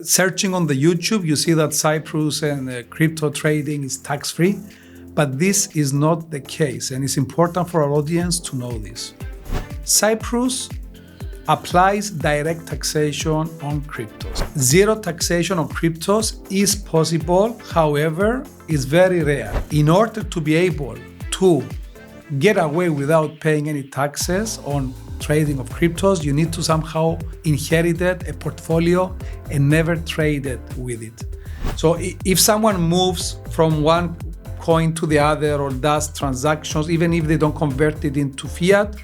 Searching on the YouTube, you see that Cyprus and crypto trading is tax-free, but this is not the case, and it's important for our audience to know this. Cyprus applies direct taxation on cryptos. Zero taxation on cryptos is possible, however, it's very rare. In order to be able to get away without paying any taxes on trading of cryptos, you need to somehow inherit a portfolio and never trade it with it. So if someone moves from one coin to the other or does transactions, even if they don't convert it into fiat,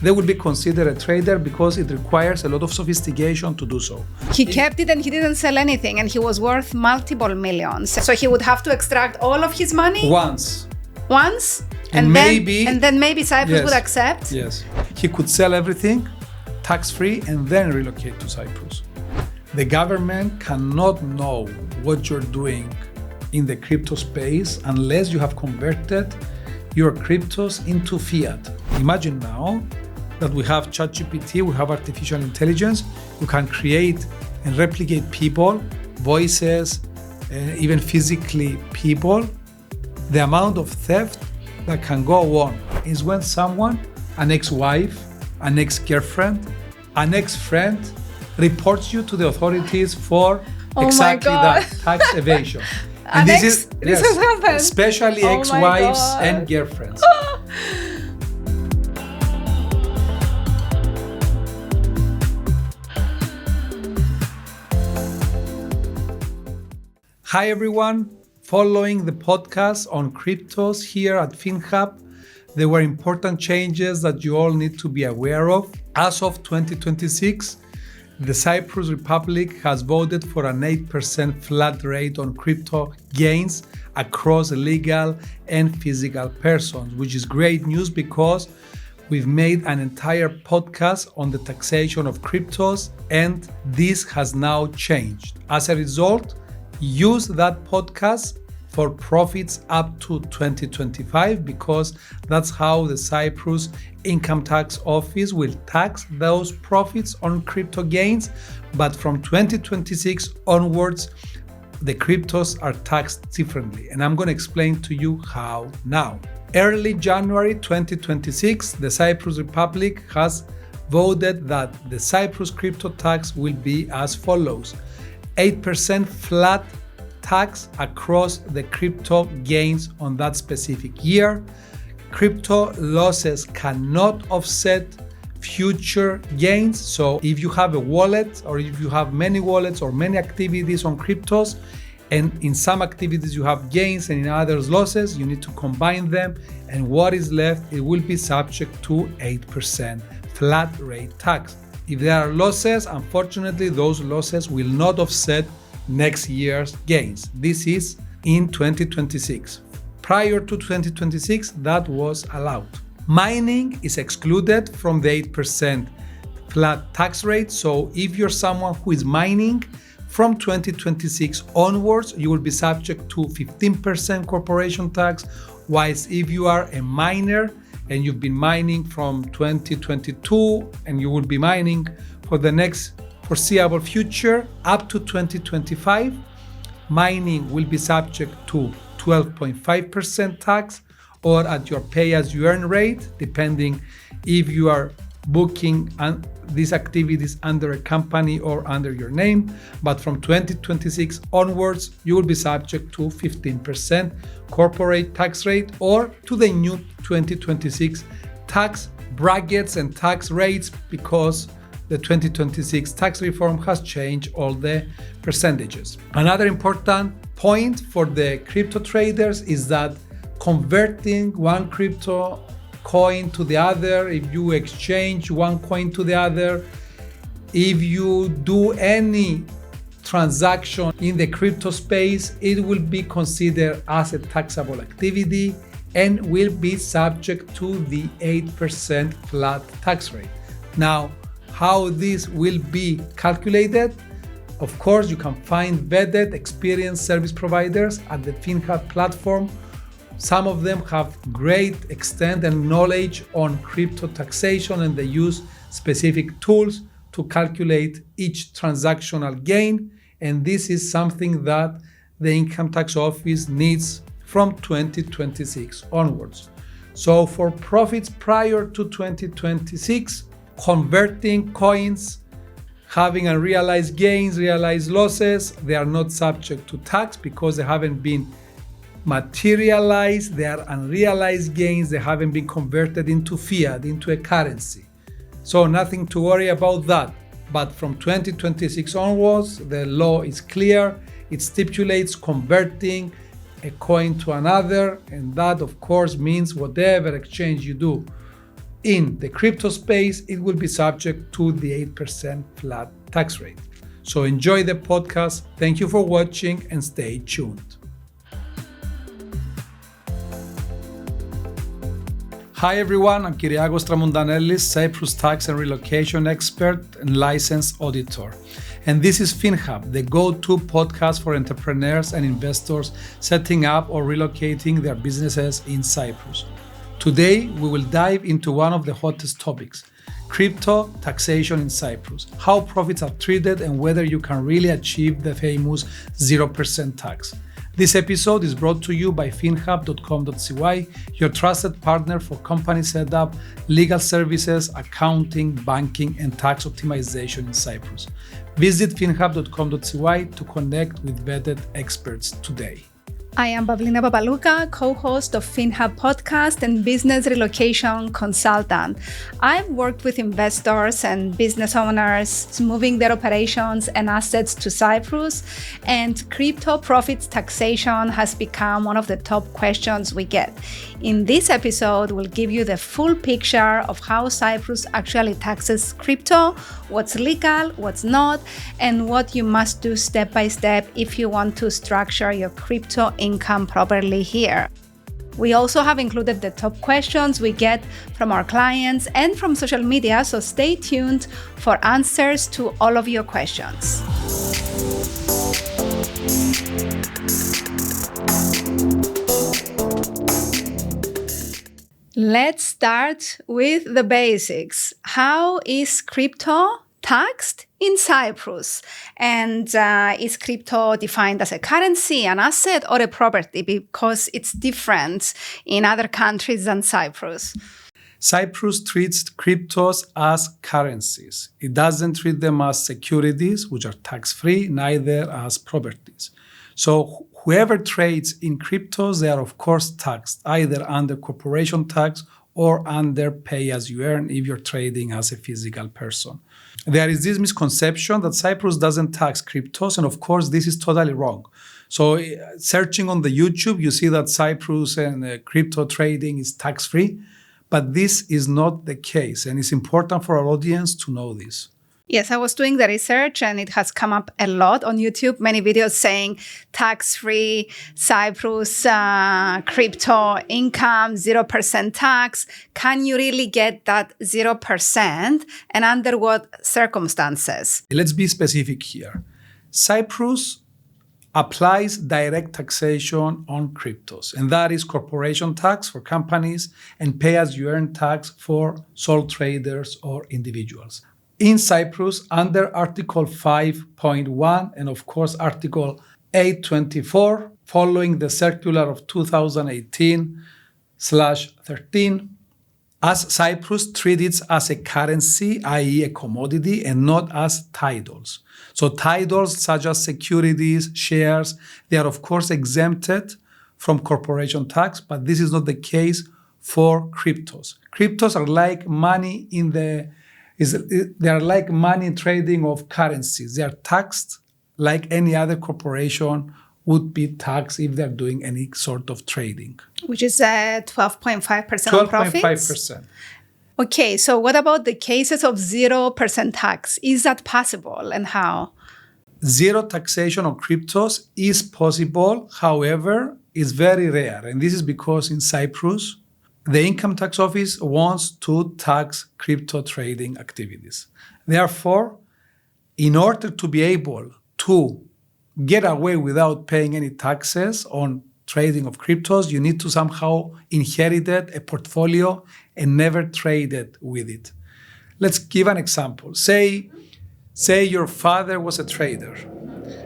they will be considered a trader because it requires a lot of sophistication to do so. He kept it and he didn't sell anything, and he was worth multiple millions. So he would have to extract all of his money? Once? And maybe Cyprus would accept? Yes. He could sell everything tax-free and then relocate to Cyprus. The government cannot know what you're doing in the crypto space unless you have converted your cryptos into fiat. Imagine now that we have ChatGPT, we have artificial intelligence, you can create and replicate people, voices, even physically people. The amount of theft that can go on is when someone, an ex-wife, an ex-girlfriend, an ex-friend, reports you to the authorities for exactly that, tax evasion. And this has happened. Especially ex-wives and girlfriends. Hi everyone. Following the podcast on cryptos here at FinHub, there were important changes that you all need to be aware of. As of 2026, the Cyprus Republic has voted for an 8% flat rate on crypto gains across legal and physical persons, which is great news because we've made an entire podcast on the taxation of cryptos, and this has now changed. As a result, use that podcast for profits up to 2025 because that's how the Cyprus Income Tax Office will tax those profits on crypto gains. But from 2026 onwards, the cryptos are taxed differently. And I'm going to explain to you how now. Early January 2026, the Cyprus Republic has voted that the Cyprus crypto tax will be as follows: 8% flat tax across the crypto gains on that specific year. Crypto losses cannot offset future gains. So if you have a wallet or if you have many wallets or many activities on cryptos, and in some activities you have gains and in others losses, you need to combine them, and what is left, it will be subject to 8% flat rate tax. If there are losses, unfortunately, those losses will not offset next year's gains. This is in 2026. Prior to 2026, that was allowed. Mining is excluded from the 8% flat tax rate. So if you're someone who is mining, from 2026 onwards, you will be subject to 15% corporation tax, whilst if you are a miner and you've been mining from 2022 and you will be mining for the next foreseeable future up to 2025, mining will be subject to 12.5% tax or at your pay-as-you-earn rate, depending if you are booking these activities under a company or under your name. But from 2026 onwards, you will be subject to 15% corporate tax rate or to the new 2026 tax brackets and tax rates, because the 2026 tax reform has changed all the percentages. Another important point for the crypto traders is that converting one crypto coin to the other, if you exchange one coin to the other, if you do any transaction in the crypto space, it will be considered as a taxable activity and will be subject to the 8% flat tax rate. Now, how this will be calculated? Of course, you can find vetted, experienced service providers at the FinHub platform. Some of them have great extent and knowledge on crypto taxation, and they use specific tools to calculate each transactional gain and this is something that the Income Tax Office needs from 2026 onwards. So for profits prior to 2026, converting coins, having unrealized gains, realized losses, they are not subject to tax because they haven't been materialized, they are unrealized gains, they haven't been converted into fiat, into a currency. So nothing to worry about that. But from 2026 onwards, the law is clear. It stipulates converting a coin to another, and that of course means whatever exchange you do in the crypto space, it will be subject to the 8% flat tax rate. So enjoy the podcast. Thank you for watching and stay tuned. Hi everyone, I'm Kyriakos Tramountanellis, Cyprus tax and relocation expert and licensed auditor. And this is FinHub, the go-to podcast for entrepreneurs and investors setting up or relocating their businesses in Cyprus. Today, we will dive into one of the hottest topics, crypto taxation in Cyprus, how profits are treated and whether you can really achieve the famous 0% tax. This episode is brought to you by finhub.com.cy, your trusted partner for company setup, legal services, accounting, banking, and tax optimization in Cyprus. Visit finhub.com.cy to connect with vetted experts today. I am Pavlina Papalouka, co-host of FinHub podcast and business relocation consultant. I've worked with investors and business owners moving their operations and assets to Cyprus, and crypto profits taxation has become one of the top questions we get. In this episode, we'll give you the full picture of how Cyprus actually taxes crypto, what's legal, what's not, and what you must do step by step if you want to structure your crypto income properly here. We also have included the top questions we get from our clients and from social media, so stay tuned for answers to all of your questions. Let's start with the basics. How is crypto taxed in Cyprus? And is crypto defined as a currency, an asset, or a property? Because it's different in other countries than Cyprus. Cyprus treats cryptos as currencies. It doesn't treat them as securities, which are tax-free, neither as properties. So whoever trades in cryptos, they are of course taxed, either under corporation tax or under pay-as-you-earn if you're trading as a physical person. There is this misconception that Cyprus doesn't tax cryptos, and of course this is totally wrong. So searching on the YouTube, you see that Cyprus and crypto trading is tax-free, but this is not the case, and it's important for our audience to know this. Yes, I was doing the research and it has come up a lot on YouTube, many videos saying tax-free Cyprus crypto income, 0% tax. Can you really get that 0% and under what circumstances? Let's be specific here. Cyprus applies direct taxation on cryptos, and that is corporation tax for companies and pay-as-you-earn tax for sole traders or individuals. In Cyprus, under Article 5.1 and of course Article 824, following the circular of 2018/13, as Cyprus treats it as a currency, i.e. a commodity, and not as titles. So titles such as securities, shares, they are of course exempted from corporation tax, but this is not the case for cryptos. Cryptos are like money they are like money trading of currencies. They are taxed like any other corporation would be taxed if they're doing any sort of trading. Which is 12.5% on profits? 12.5%. Okay, so what about the cases of 0% tax? Is that possible and how? Zero taxation on cryptos is possible, however, it's very rare. And this is because in Cyprus, the Income Tax Office wants to tax crypto trading activities. Therefore, in order to be able to get away without paying any taxes on trading of cryptos, you need to somehow inherit a portfolio and never traded with it. Let's give an example. Say your father was a trader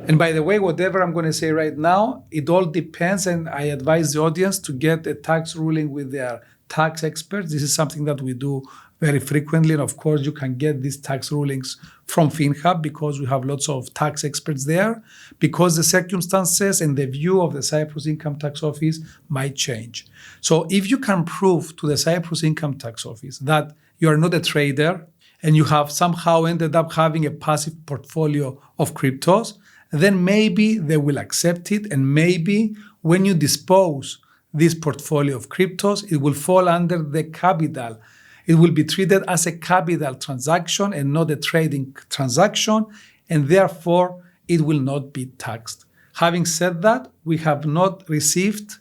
And by the way, whatever I'm going to say right now, it all depends, and I advise the audience to get a tax ruling with their tax experts. This is something that we do very frequently. And of course, you can get these tax rulings from FinHub because we have lots of tax experts there, because the circumstances and the view of the Cyprus Income Tax Office might change. So if you can prove to the Cyprus Income Tax Office that you are not a trader and you have somehow ended up having a passive portfolio of cryptos, then maybe they will accept it. And maybe when you dispose this portfolio of cryptos, it will fall under the capital. It will be treated as a capital transaction and not a trading transaction, and therefore it will not be taxed. Having said that, we have not received,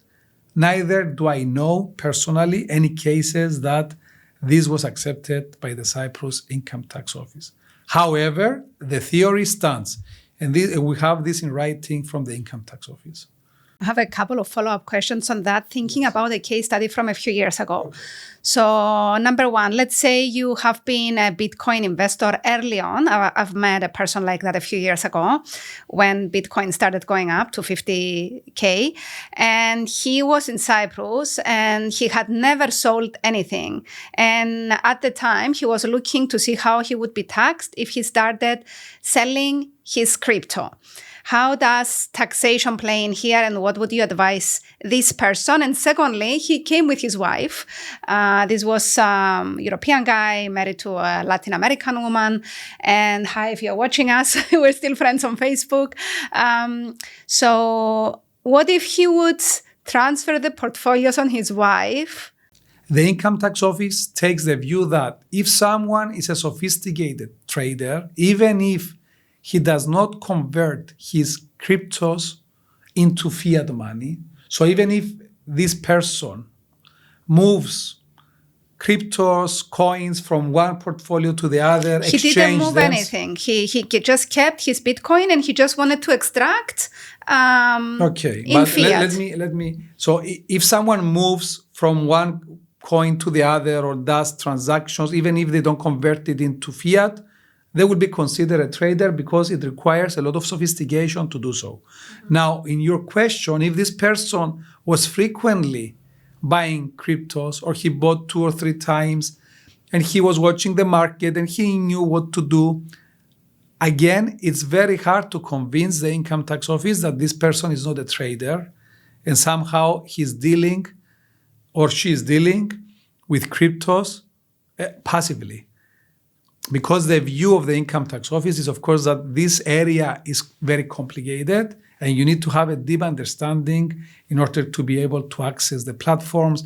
neither do I know personally, any cases that this was accepted by the Cyprus Income Tax Office. However, the theory stands, and we have this in writing from the Income Tax Office. I have a couple of follow-up questions on that, thinking about a case study from a few years ago. So number one, let's say you have been a Bitcoin investor early on. I've met a person like that a few years ago when Bitcoin started going up to 50K. And he was in Cyprus and he had never sold anything. And at the time, he was looking to see how he would be taxed if he started selling his crypto. How does taxation play in here, and what would you advise this person? And secondly, he came with his wife. This was a European guy married to a Latin American woman. And hi, if you're watching us, we're still friends on Facebook. So what if he would transfer the portfolios on his wife? The Income Tax Office takes the view that if someone is a sophisticated trader, even if he does not convert his cryptos into fiat money. So even if this person moves cryptos, coins from one portfolio to the other, he didn't move anything. He just kept his Bitcoin and he just wanted to extract in fiat. Let me. So if someone moves from one coin to the other or does transactions, even if they don't convert it into fiat, they will be considered a trader because it requires a lot of sophistication to do so. Mm-hmm. Now, in your question, if this person was frequently buying cryptos or he bought 2 or 3 times and he was watching the market and he knew what to do, again, it's very hard to convince the Income Tax Office that this person is not a trader and somehow he's dealing or she's dealing with cryptos passively. Because the view of the Income Tax Office is, of course, that this area is very complicated and you need to have a deep understanding in order to be able to access the platforms,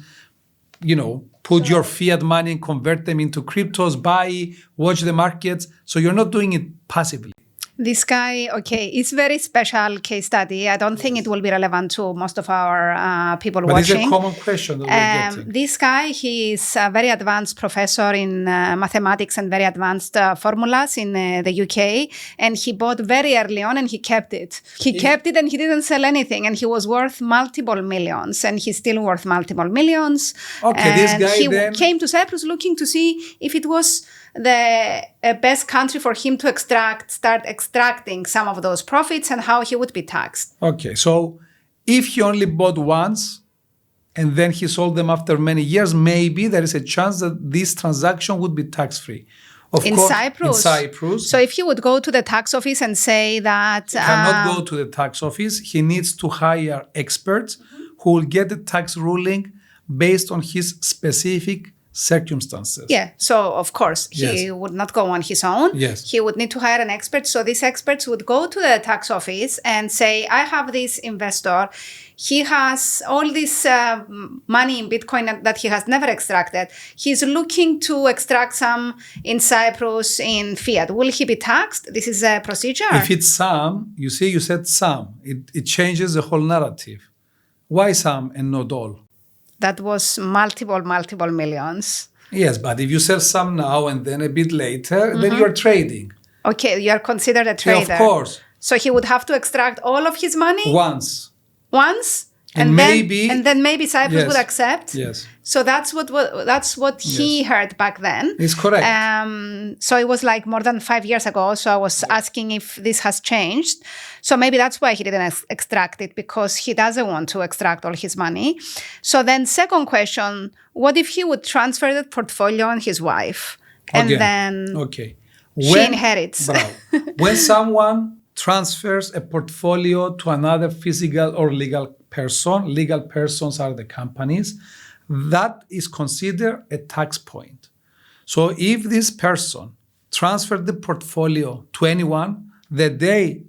put your fiat money and convert them into cryptos, buy, watch the markets. So you're not doing it passively. This guy, it's very special case study. I don't think it will be relevant to most of our people watching. But it's a common question that we're getting. This guy, he is a very advanced professor in mathematics and very advanced formulas in the UK. And he bought very early on and he kept it. He kept it and he didn't sell anything. And he was worth multiple millions. And he's still worth multiple millions. Okay, and this guy then came to Cyprus looking to see if it was the best country for him to start extracting some of those profits and how he would be taxed. Okay, so if he only bought once and then he sold them after many years, maybe there is a chance that this transaction would be tax-free. In Cyprus. So if he would go to the tax office and say that... He cannot go to the tax office. He needs to hire experts who will get the tax ruling based on his specific circumstances. Yeah, so of course, he would not go on his own. Yes. He would need to hire an expert. So these experts would go to the tax office and say, I have this investor. He has all this money in Bitcoin that he has never extracted. He's looking to extract some in Cyprus in fiat. Will he be taxed? This is a procedure. If it's some, you said some. It changes the whole narrative. Why some and not all? That was multiple millions. Yes, but if you sell some now and then a bit later, then you're trading. Okay, you are considered a trader. Yeah, of course. So he would have to extract all of his money? Once? And then maybe Cyprus would accept. Yes. So that's what he heard back then. It's correct. So it was like more than 5 years ago. So I was asking if this has changed. So maybe that's why he didn't extract it, because he doesn't want to extract all his money. So then second question, what if he would transfer the portfolio on his wife and then she inherits? When someone transfers a portfolio to another physical or legal person, legal persons are the companies, that is considered a tax point. So if this person transferred the portfolio to anyone, the day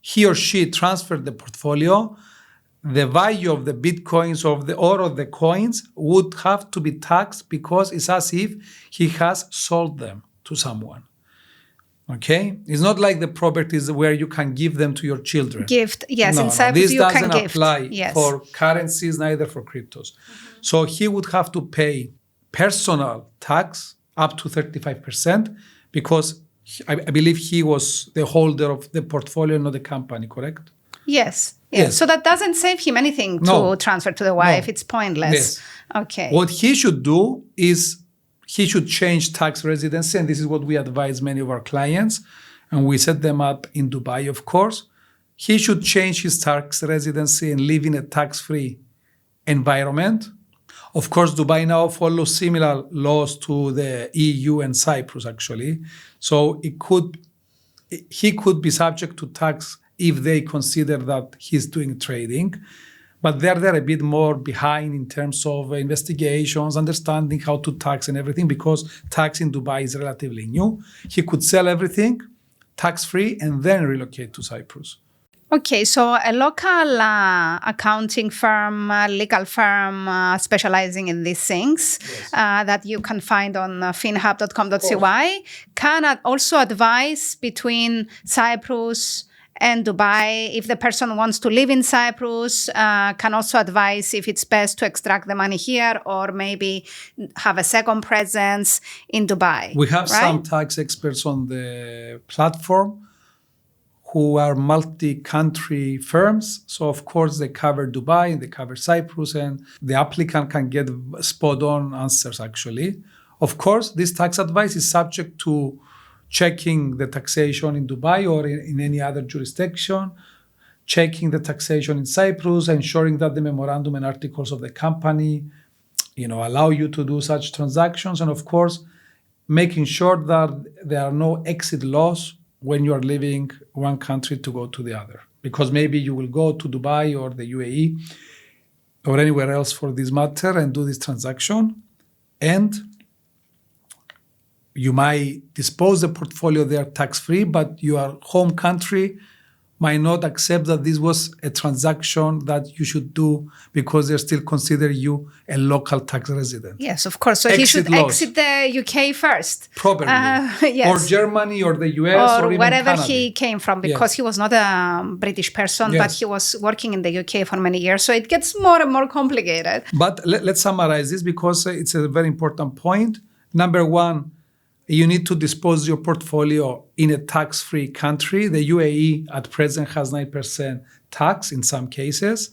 he or she transferred the portfolio, the value of the bitcoins or of the coins would have to be taxed, because it's as if he has sold them to someone. Okay? It's not like the properties where you can give them to your children. Gift, yes. In Cyprus, you can gift. This doesn't apply for currencies, neither for cryptos. So he would have to pay personal tax up to 35%, because I believe he was the holder of the portfolio, not the company, correct? Yes. So that doesn't save him anything to transfer to the wife. It's pointless. Yes. Okay. What he should do is he should change tax residency, and this is what we advise many of our clients, and we set them up in Dubai, of course. He should change his tax residency and live in a tax-free environment. Of course, Dubai now follows similar laws to the EU and Cyprus, actually. So he could be subject to tax if they consider that he's doing trading. But they're a bit more behind in terms of investigations, understanding how to tax and everything, because tax in Dubai is relatively new. He could sell everything tax-free and then relocate to Cyprus. Okay, so a local accounting firm, legal firm specializing in these things that you can find on finhub.com.cy can also advise between Cyprus and Dubai. If the person wants to live in Cyprus, can also advise if it's best to extract the money here or maybe have a second presence in Dubai. We have some tax experts on the platform who are multi-country firms. So of course they cover Dubai, they cover Cyprus, and the applicant can get spot-on answers actually. Of course, this tax advice is subject to checking the taxation in Dubai or in any other jurisdiction, checking the taxation in Cyprus, ensuring that the memorandum and articles of the company, allow you to do such transactions, and of course, making sure that there are no exit laws when you are leaving one country to go to the other. Because maybe you will go to Dubai or the UAE or anywhere else for this matter and do this transaction, and you might dispose the portfolio there tax-free, but your home country might not accept that this was a transaction that you should do because they still consider you a local tax resident. Yes, of course. So he should exit the UK first. Probably. Yes. Or Germany or the US or even wherever Canada. he came from, because he was not a British person, but he was working in the UK for many years. So it gets more and more complicated. But let's summarize this because it's a very important point. Number one, you need to dispose your portfolio in a tax-free country. The UAE at present has 9% tax in some cases.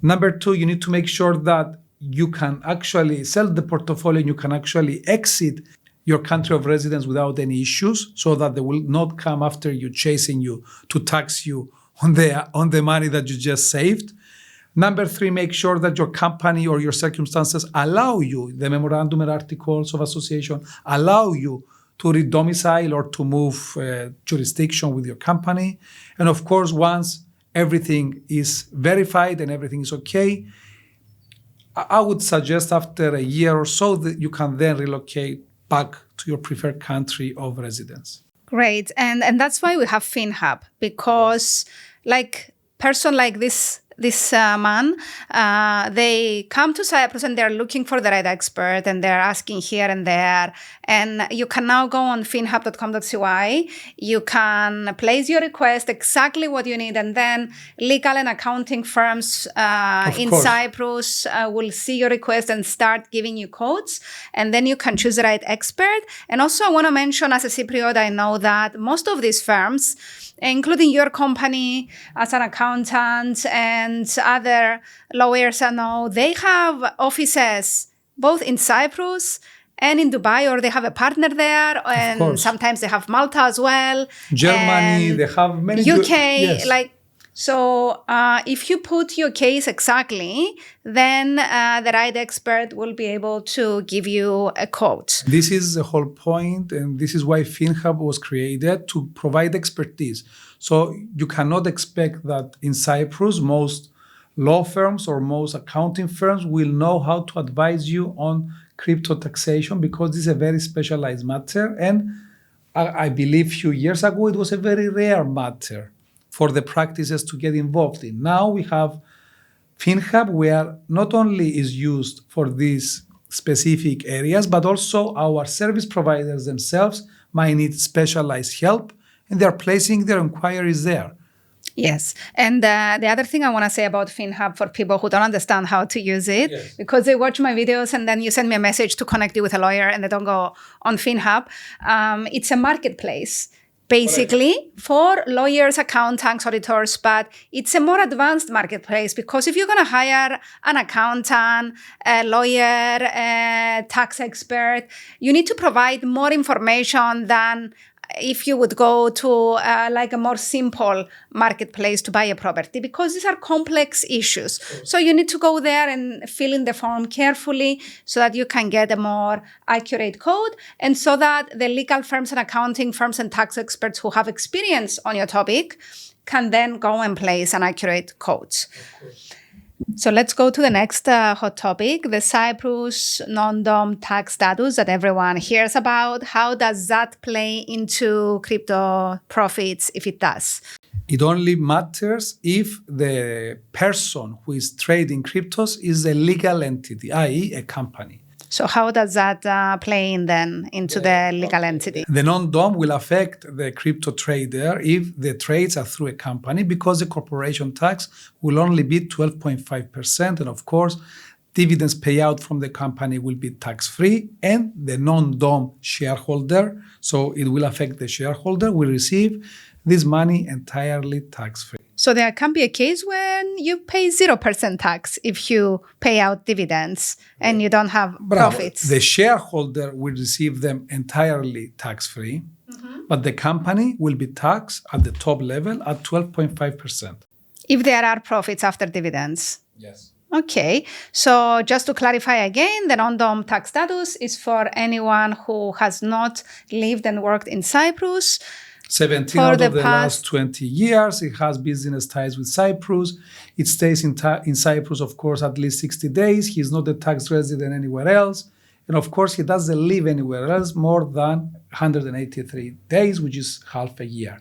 Number two, you need to make sure that you can actually sell the portfolio and you can actually exit your country of residence without any issues, so that they will not come after you, chasing you to tax you on the money that you just saved. Number three, make sure that your company or your circumstances allow you, the memorandum and articles of association allow you to redomicile or to move jurisdiction with your company. And of course, once everything is verified and everything is okay, I would suggest after a year or so that you can then relocate back to your preferred country of residence. Great. And that's why we have FinHub, because person like this man, they come to Cyprus and they're looking for the right expert and they're asking here and there. And you can now go on finhub.com.cy. You can place your request, exactly what you need. And then legal and accounting firms in Cyprus will see your request and start giving you quotes. And then you can choose the right expert. And also I want to mention, as a Cypriot, I know that most of these firms, including your company as an accountant and and other lawyers I know, they have offices both in Cyprus and in Dubai, or they have a partner there, and sometimes they have Malta as well. Germany, they have many. UK, yes. So if you put your case exactly, then the right expert will be able to give you a quote. This is the whole point, and this is why FinHub was created, to provide expertise. So you cannot expect that in Cyprus, most law firms or most accounting firms will know how to advise you on crypto taxation, because this is a very specialized matter. And I believe a few years ago, it was a very rare matter for the practices to get involved in. Now we have FinHub, where not only is used for these specific areas, but also our service providers themselves might need specialized help, and they're placing their inquiries there. Yes. And the other thing I want to say about FinHub for people who don't understand how to use it, because they watch my videos and then you send me a message to connect you with a lawyer and they don't go on FinHub. It's a marketplace, basically, for lawyers, accountants, auditors, but it's a more advanced marketplace, because if you're going to hire an accountant, a lawyer, a tax expert, you need to provide more information than if you would go to like a more simple marketplace to buy a property, because these are complex issues. So you need to go there and fill in the form carefully so that you can get a more accurate quote, and so that the legal firms and accounting firms and tax experts who have experience on your topic can then go and place an accurate quote. So let's go to the next hot topic, the Cyprus non-dom tax status that everyone hears about. How does that play into crypto profits, if it does? It only matters if the person who is trading cryptos is a legal entity, i.e. a company. So how does that play in then into the legal entity? The non-dom will affect the crypto trader if the trades are through a company, because the corporation tax will only be 12.5%. And of course, dividends payout from the company will be tax-free, and the non-dom shareholder, so it will affect the shareholder, will receive this money entirely tax-free. So there can be a case when you pay 0% tax if you pay out dividends and you don't have profits. The shareholder will receive them entirely tax-free, but the company will be taxed at the top level at 12.5%. If there are profits after dividends? Yes. Okay. So just to clarify again, the non-dom tax status is for anyone who has not lived and worked in Cyprus. 17 out of the last 20 years, it has business ties with Cyprus. It stays in Cyprus, of course, at least 60 days. He's not a tax resident anywhere else. And of course, he doesn't live anywhere else more than 183 days, which is half a year.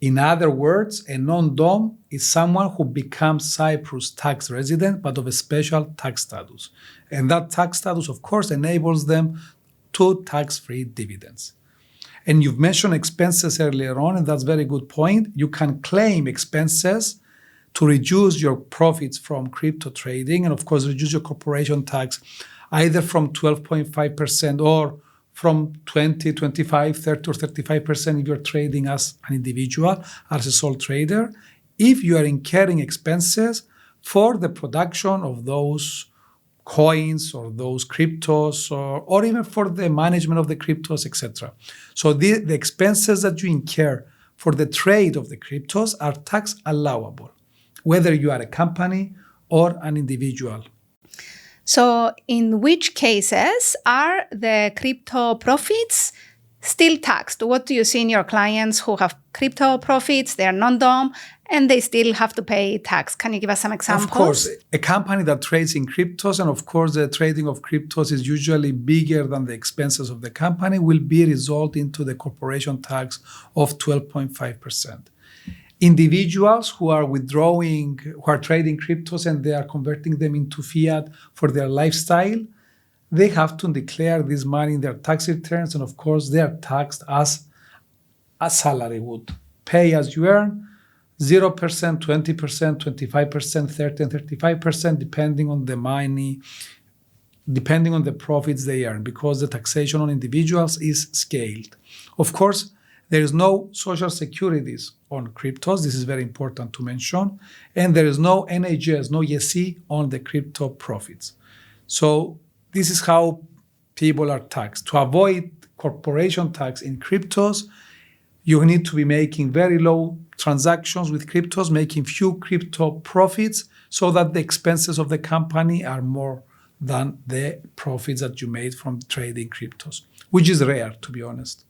In other words, a non-dom is someone who becomes Cyprus tax resident, but of a special tax status. And that tax status, of course, enables them to tax-free dividends. And you've mentioned expenses earlier on, and that's a very good point. You can claim expenses to reduce your profits from crypto trading, and of course, reduce your corporation tax either from 12.5% or from 20, 25, 30, or 35% if you're trading as an individual, as a sole trader, if you are incurring expenses for the production of those coins or those cryptos, or even for the management of the cryptos, etc. So the expenses that you incur for the trade of the cryptos are tax allowable, whether you are a company or an individual. So in which cases are the crypto profits still taxed? What do you see in your clients who have crypto profits, they're non-dom, and they still have to pay tax? Can you give us some examples? Of course, a company that trades in cryptos, and of course the trading of cryptos is usually bigger than the expenses of the company, will be result into the corporation tax of 12.5%. Individuals who are trading cryptos and they are converting them into fiat for their lifestyle, they have to declare this money in their tax returns, and of course they are taxed as a salary would. Pay as you earn, 0%, 20%, 25%, 30% and 35%, depending on the money, depending on the profits they earn, because the taxation on individuals is scaled. Of course, There is no social securities on cryptos. This is very important to mention. And there is no NHS, no YESI on the crypto profits. So this is how people are taxed. To avoid corporation tax in cryptos, you need to be making very low transactions with cryptos, making few crypto profits so that the expenses of the company are more than the profits that you made from trading cryptos, which is rare, to be honest.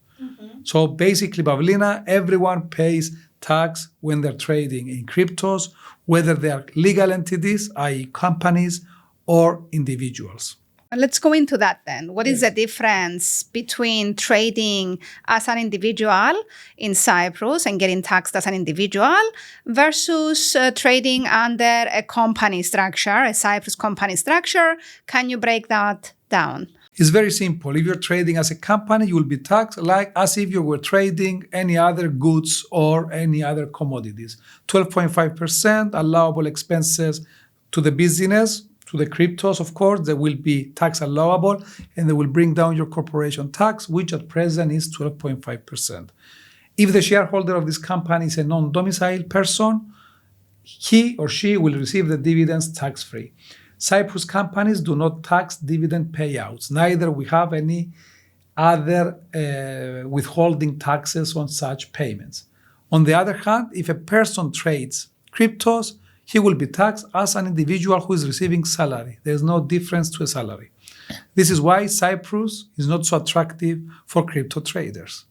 So basically, Pavlina, everyone pays tax when they're trading in cryptos, whether they are legal entities, i.e. companies, or individuals. Let's go into that then. What is the difference between trading as an individual in Cyprus and getting taxed as an individual versus trading under a company structure, a Cyprus company structure? Can you break that down? It's very simple. If you're trading as a company, you will be taxed like as if you were trading any other goods or any other commodities. 12.5% allowable expenses to the business, to the cryptos, of course, they will be tax allowable and they will bring down your corporation tax, which at present is 12.5%. If the shareholder of this company is a non-domiciled person, he or she will receive the dividends tax-free. Cyprus companies do not tax dividend payouts. Neither we have any other withholding taxes on such payments. On the other hand, if a person trades cryptos, he will be taxed as an individual who is receiving salary. There's no difference to a salary. This is why Cyprus is not so attractive for crypto traders.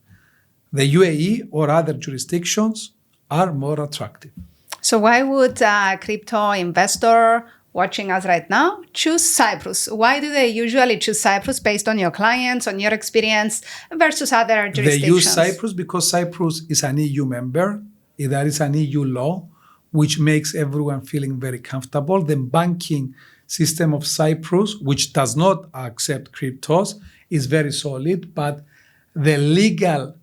The UAE or other jurisdictions are more attractive. So why would a crypto investor watching us right now choose Cyprus? Why do they usually choose Cyprus based on your clients, on your experience versus other jurisdictions? They use Cyprus because Cyprus is an EU member. There is an EU law which makes everyone feeling very comfortable. The banking system of Cyprus, which does not accept cryptos, is very solid, but the legal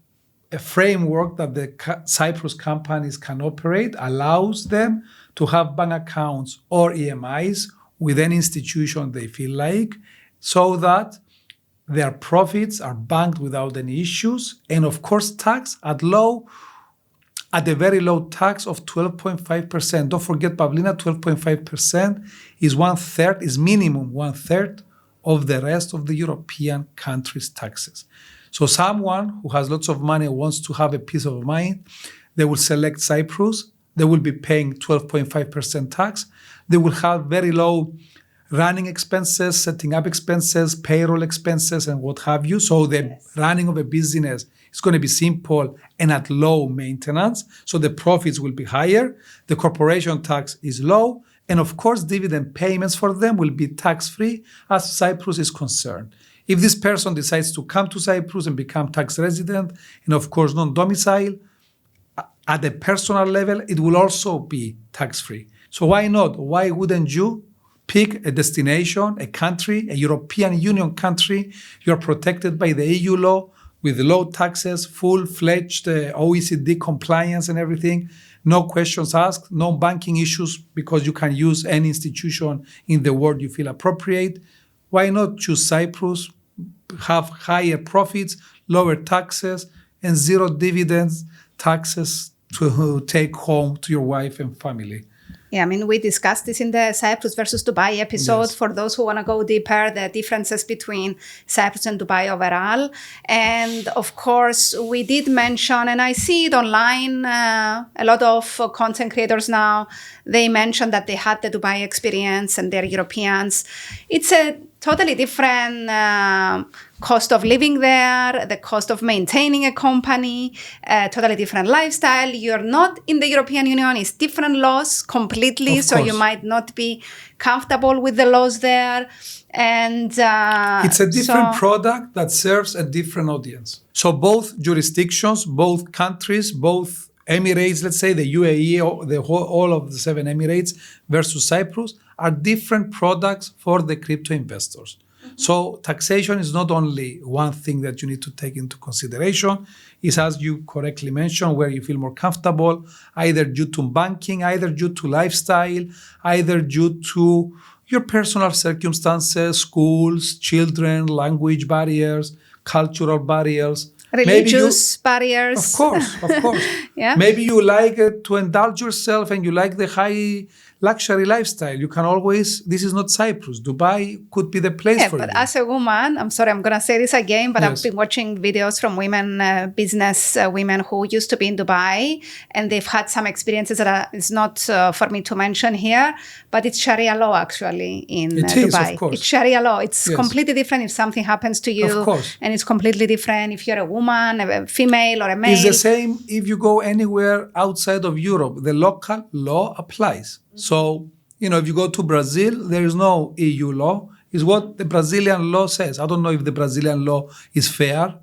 framework that the Cyprus companies can operate allows them to have bank accounts or EMIs with any institution they feel like, so that their profits are banked without any issues, and of course tax at a very low tax of 12.5%. Don't forget, Pavlina, 12.5% is minimum 1/3 of the rest of the European countries' taxes. So someone who has lots of money and wants to have a peace of mind, they will select Cyprus. They will be paying 12.5% tax. They will have very low running expenses, setting up expenses, payroll expenses, and what have you. So the running of a business is going to be simple and at low maintenance. So the profits will be higher. The corporation tax is low. And of course, dividend payments for them will be tax-free as Cyprus is concerned. If this person decides to come to Cyprus and become tax resident, and of course non-domicile, at a personal level, it will also be tax-free. So why not? Why wouldn't you pick a destination, a country, a European Union country? You're protected by the EU law with low taxes, full-fledged OECD compliance and everything. No questions asked, no banking issues because you can use any institution in the world you feel appropriate. Why not choose Cyprus, have higher profits, lower taxes, and zero dividends taxes to take home to your wife and family? Yeah, I mean, we discussed this in the Cyprus versus Dubai episode. Yes. For those who want to go deeper, the differences between Cyprus and Dubai overall. And of course, we did mention, and I see it online, a lot of content creators now, they mentioned that they had the Dubai experience and they're Europeans. It's a totally different cost of living there, the cost of maintaining a company, totally different lifestyle. You're not in the European Union, it's different laws completely, so you might not be comfortable with the laws there. And it's a different product that serves a different audience. So both jurisdictions, both countries, both Emirates, let's say the UAE, or all of the 7 Emirates versus Cyprus, are different products for the crypto investors. Mm-hmm. So taxation is not only one thing that you need to take into consideration. It's, as you correctly mentioned, where you feel more comfortable, either due to banking, either due to lifestyle, either due to your personal circumstances, schools, children, language barriers, cultural barriers. Religious barriers. Of course. Yeah. Maybe you like to indulge yourself and you like the high luxury lifestyle. You can always, this is not Cyprus. Dubai could be the place for But you. as a woman, I'm sorry, I'm going to say this again, but Yes. I've been watching videos from women, business women who used to be in Dubai, and they've had some experiences that it's not for me to mention here, but it's Sharia law actually in It is, Dubai. of course. It's Sharia law. It's Yes. completely different if something happens to you. Of course. And it's completely different if you're a woman, a female, or a male. It's the same if you go anywhere outside of Europe. The local law applies. So, if you go to Brazil, there is no EU law. It's what the Brazilian law says. I don't know if the Brazilian law is fair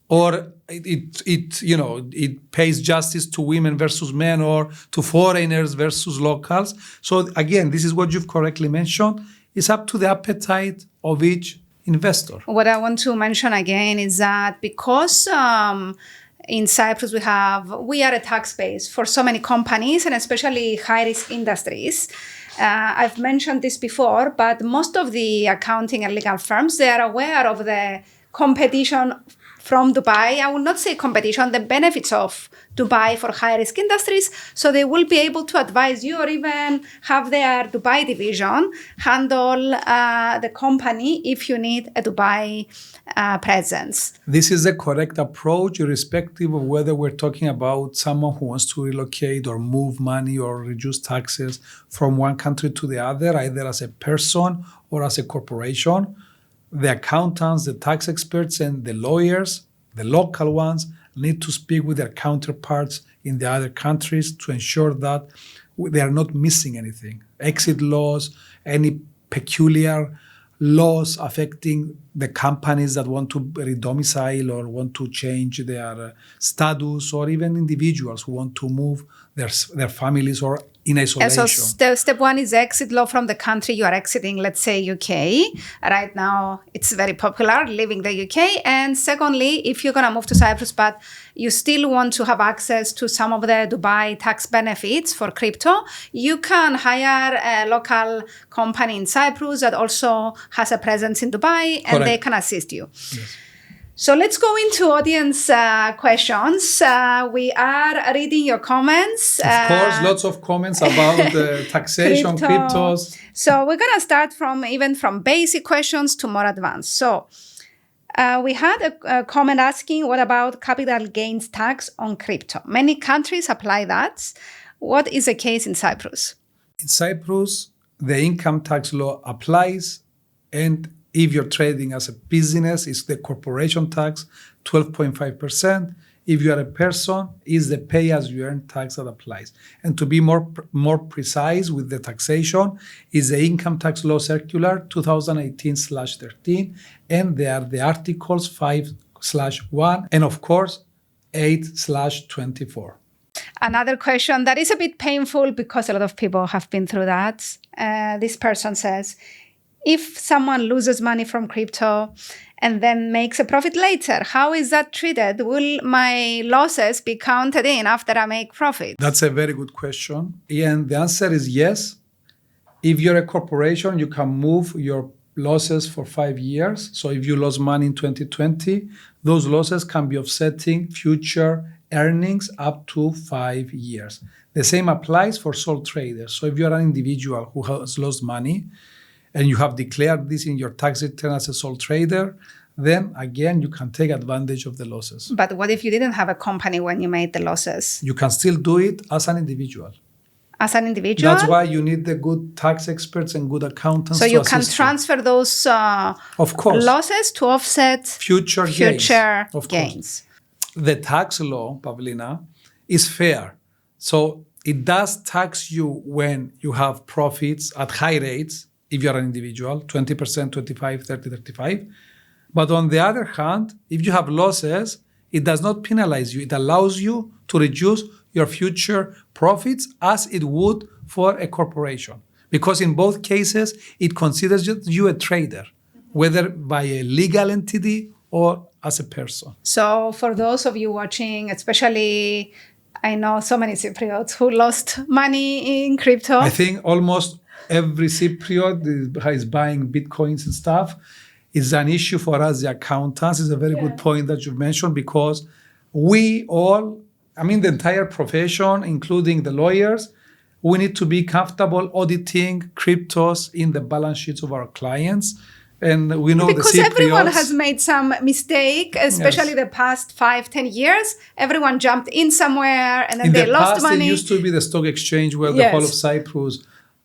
or it pays justice to women versus men or to foreigners versus locals. So again, this is what you've correctly mentioned. It's up to the appetite of each investor. What I want to mention again is that because in Cyprus we are a tax base for so many companies and especially high-risk industries. I've mentioned this before, but most of the accounting and legal firms, they are aware of the competition from Dubai. I will not say competition, the benefits of Dubai for high-risk industries. So they will be able to advise you or even have their Dubai division handle the company if you need a Dubai presence. This is the correct approach, irrespective of whether we're talking about someone who wants to relocate or move money or reduce taxes from one country to the other, either as a person or as a corporation. The accountants, the tax experts, and the lawyers, the local ones, need to speak with their counterparts in the other countries to ensure that they are not missing anything. Exit laws, any peculiar laws affecting the companies that want to redomicile or want to change their status, or even individuals who want to move their families or in isolation. So step one is exit law from the country you are exiting, let's say UK. Right now, it's very popular leaving the UK. And secondly, if you're going to move to Cyprus, but you still want to have access to some of the Dubai tax benefits for crypto, you can hire a local company in Cyprus that also has a presence in Dubai, and they can assist you. Yes. So let's go into audience questions. We are reading your comments. Of course, lots of comments about the taxation, cryptos. So we're going to start from basic questions to more advanced. So we had a comment asking, what about capital gains tax on crypto? Many countries apply that. What is the case in Cyprus? In Cyprus, the income tax law applies, and if you're trading as a business, it's the corporation tax, 12.5%. If you are a person, it's the pay-as-you-earn tax that applies. And to be more precise with the taxation, is the Income Tax Law Circular 2018/13, and they are the Articles 5/1, and of course, 8/24. Another question that is a bit painful because a lot of people have been through that. This person says, if someone loses money from crypto and then makes a profit later, how is that treated? Will my losses be counted in after I make profit? That's a very good question. And the answer is yes. If you're a corporation, you can move your losses for 5 years. So if you lost money in 2020, those losses can be offsetting future earnings up to 5 years. The same applies for sole traders. So if you're an individual who has lost money, and you have declared this in your tax return as a sole trader, then again, you can take advantage of the losses. But what if you didn't have a company when you made the losses? You can still do it as an individual. As an individual? That's why you need the good tax experts and good accountants. So you can transfer those of course, losses to offset future gains. The tax law, Pavlina, is fair. So it does tax you when you have profits at high rates, if you're an individual, 20%, 25, 30, 35. But on the other hand, if you have losses, it does not penalize you. It allows you to reduce your future profits as it would for a corporation. Because in both cases, it considers you a trader, whether by a legal entity or as a person. So for those of you watching, especially, I know so many Cypriots who lost money in crypto. I think almost every Cypriot is buying Bitcoins and stuff. It's an issue for us, the accountants. It's a very good point that you've mentioned, because we all, the entire profession, including the lawyers, we need to be comfortable auditing cryptos in the balance sheets of our clients. And we know because the Cypriots, everyone has made some mistake, especially the past 5-10 years. Everyone jumped in somewhere and then they lost money. In the past, it used to be the stock exchange where the whole of Cyprus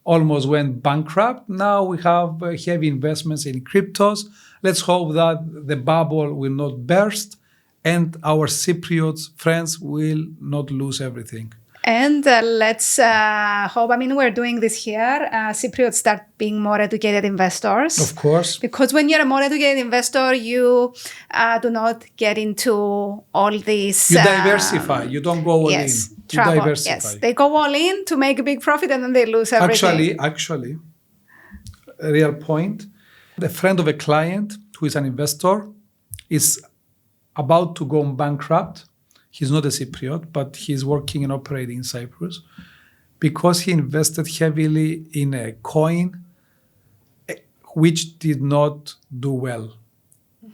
almost went bankrupt. Now we have heavy investments in cryptos. Let's hope that the bubble will not burst and our Cypriot friends will not lose everything. And let's hope, we're doing this here, Cypriots start being more educated investors. Of course. Because when you're a more educated investor, you do not get into all these... You diversify. You don't go all in. You diversify. Yes, they go all in to make a big profit and then they lose everything. Actually, a real point. The friend of a client who is an investor is about to go bankrupt. He's not a Cypriot, but he's working and operating in Cyprus because he invested heavily in a coin which did not do well.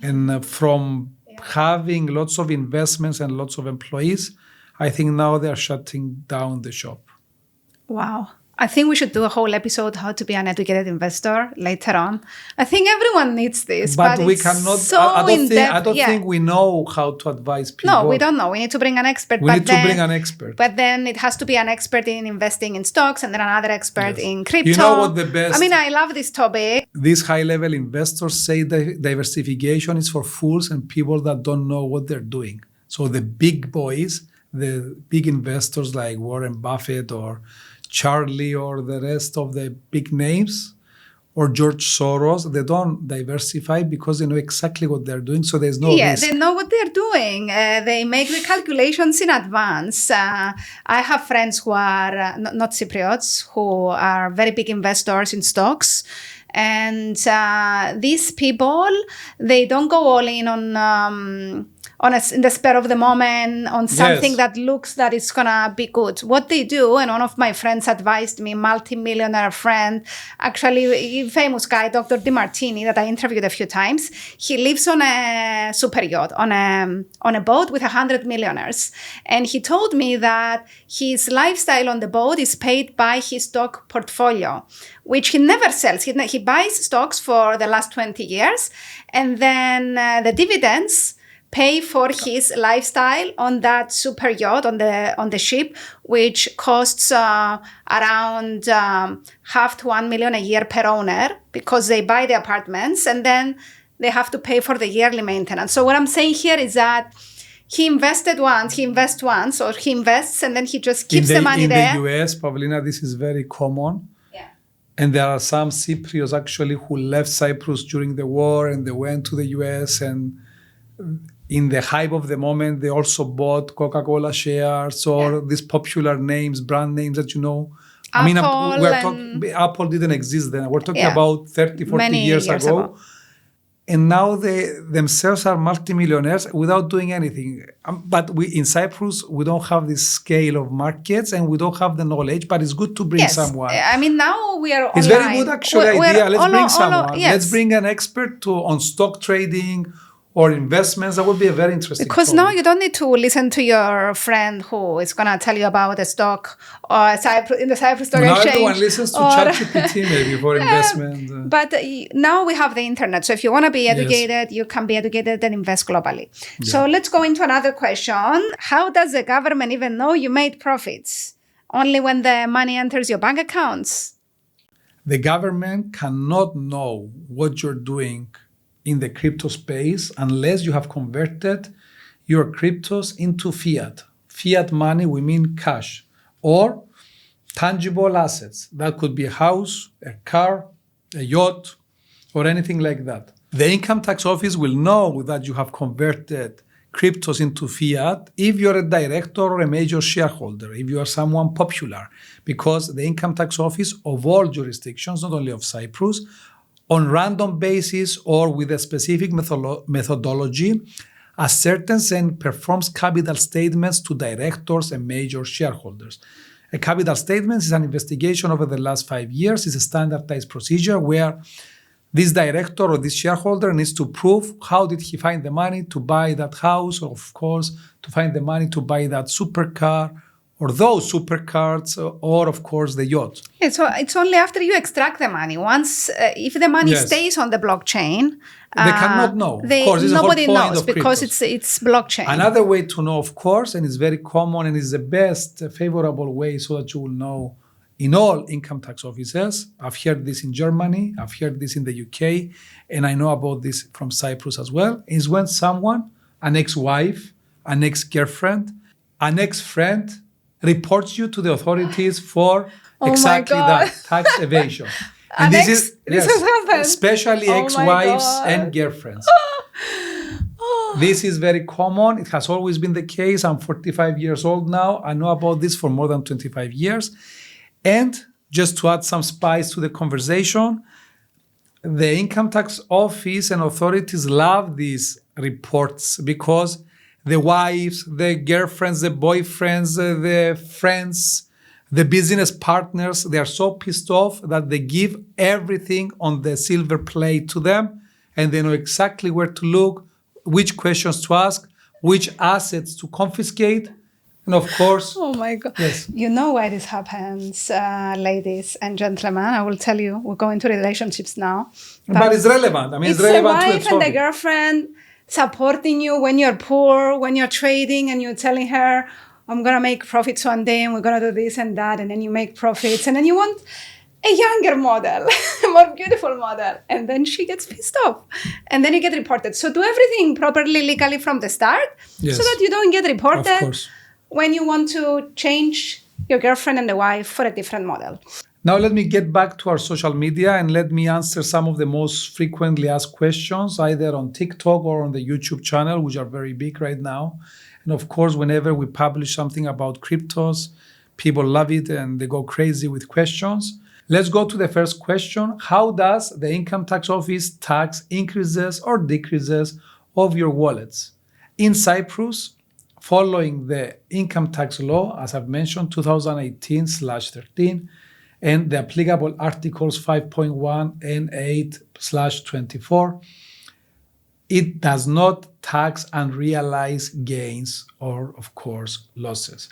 And from having lots of investments and lots of employees, I think now they're shutting down the shop. Wow. I think we should do a whole episode how to be an educated investor later on. I think everyone needs this, but we cannot. So I don't think we know how to advise people. No, we don't know. We need to bring an expert. We need to bring an expert. But then it has to be an expert in investing in stocks and then another expert in crypto. You know what the best... I love this topic. These high-level investors say that diversification is for fools and people that don't know what they're doing. So the big boys, the big investors like Warren Buffett or Charlie or the rest of the big names or George Soros, they don't diversify because they know exactly what they're doing. So there's no risk. They know what they're doing. They make the calculations in advance. I have friends who are not Cypriots, who are very big investors in stocks. And these people, they don't go all in in the spur of the moment on something that looks that it's gonna be good. What they do, and one of my friends advised me, multi-millionaire friend, actually a famous guy, Dr. DiMartini, that I interviewed a few times. He lives on a super yacht, on a boat with 100 millionaires. And he told me that his lifestyle on the boat is paid by his stock portfolio, which he never sells. He buys stocks for the last 20 years, and then the dividends pay for his lifestyle on that super yacht, on the ship, which costs around half to 1 million a year per owner, because they buy the apartments and then they have to pay for the yearly maintenance. So what I'm saying here is that he invests and then he just keeps the money there. In the US, Pavlina, this is very common. And there are some Cypriots actually who left Cyprus during the war and they went to the US, and in the hype of the moment, they also bought Coca-Cola shares or these popular names, brand names that you know. Apple didn't exist then. We're talking about 30, 40 years ago. And now they themselves are multimillionaires without doing anything. But in Cyprus, we don't have this scale of markets and we don't have the knowledge, but it's good to bring someone. Now we are online. It's very good actually idea. Let's bring someone. Let's bring an expert on stock trading or investments. That would be a very interesting Because topic. now you don't need to listen to your friend who is going to tell you about a stock or in the Cyprus Stock Exchange. Now everyone listens to ChatGPT maybe for investment. But now we have the internet. So if you want to be educated, you can be educated and invest globally. Yeah. So let's go into another question. How does the government even know you made profits? Only when the money enters your bank accounts? The government cannot know what you're doing in the crypto space unless you have converted your cryptos into fiat. Fiat money, we mean cash or tangible assets. That could be a house, a car, a yacht, or anything like that. The income tax office will know that you have converted cryptos into fiat if you're a director or a major shareholder, if you are someone popular, because the income tax office of all jurisdictions, not only of Cyprus, on random basis or with a specific methodology, ascertains and performs capital statements to directors and major shareholders. A capital statement is an investigation over the last 5 years. It's a standardized procedure where this director or this shareholder needs to prove how did he find the money to buy that house, or of course, to find the money to buy that supercar or those supercars, or of course the yacht. Yeah, so it's only after you extract the money. Once, if the money stays on the blockchain, they cannot know. Of course, nobody the whole point knows of because cryptos. it's blockchain. Another way to know, of course, and it's very common and is the best favorable way so that you will know in all income tax offices. I've heard this in Germany, I've heard this in the UK, and I know about this from Cyprus as well, is when someone, an ex-wife, an ex-girlfriend, an ex-friend, reports you to the authorities for exactly that, tax evasion. And this has happened. Especially ex-wives and girlfriends. This is very common. It has always been the case. I'm 45 years old now. I know about this for more than 25 years. And just to add some spice to the conversation, the income tax office and authorities love these reports because the wives, the girlfriends, the boyfriends, the friends, the business partners, they are so pissed off that they give everything on the silver plate to them, and they know exactly where to look, which questions to ask, which assets to confiscate, and of course... Oh my God. Yes. You know why this happens, ladies and gentlemen. I will tell you, we're going to relationships now. But it's relevant. I mean, it's relevant to the wife and the girlfriend supporting you when you're poor, when you're trading, and you're telling her, I'm going to make profits one day and we're going to do this and that. And then you make profits and then you want a younger model, a more beautiful model. And then she gets pissed off. And then you get reported. So do everything properly, legally from the start so that you don't get reported when you want to change your girlfriend and the wife for a different model. Now let me get back to our social media and let me answer some of the most frequently asked questions, either on TikTok or on the YouTube channel, which are very big right now. And of course, whenever we publish something about cryptos, people love it and they go crazy with questions. Let's go to the first question. How does the income tax office tax increases or decreases of your wallets? In Cyprus, following the income tax law, as I've mentioned, 2018/13, and the applicable articles 5.1 and 8/24, it does not tax unrealized gains or, of course, losses.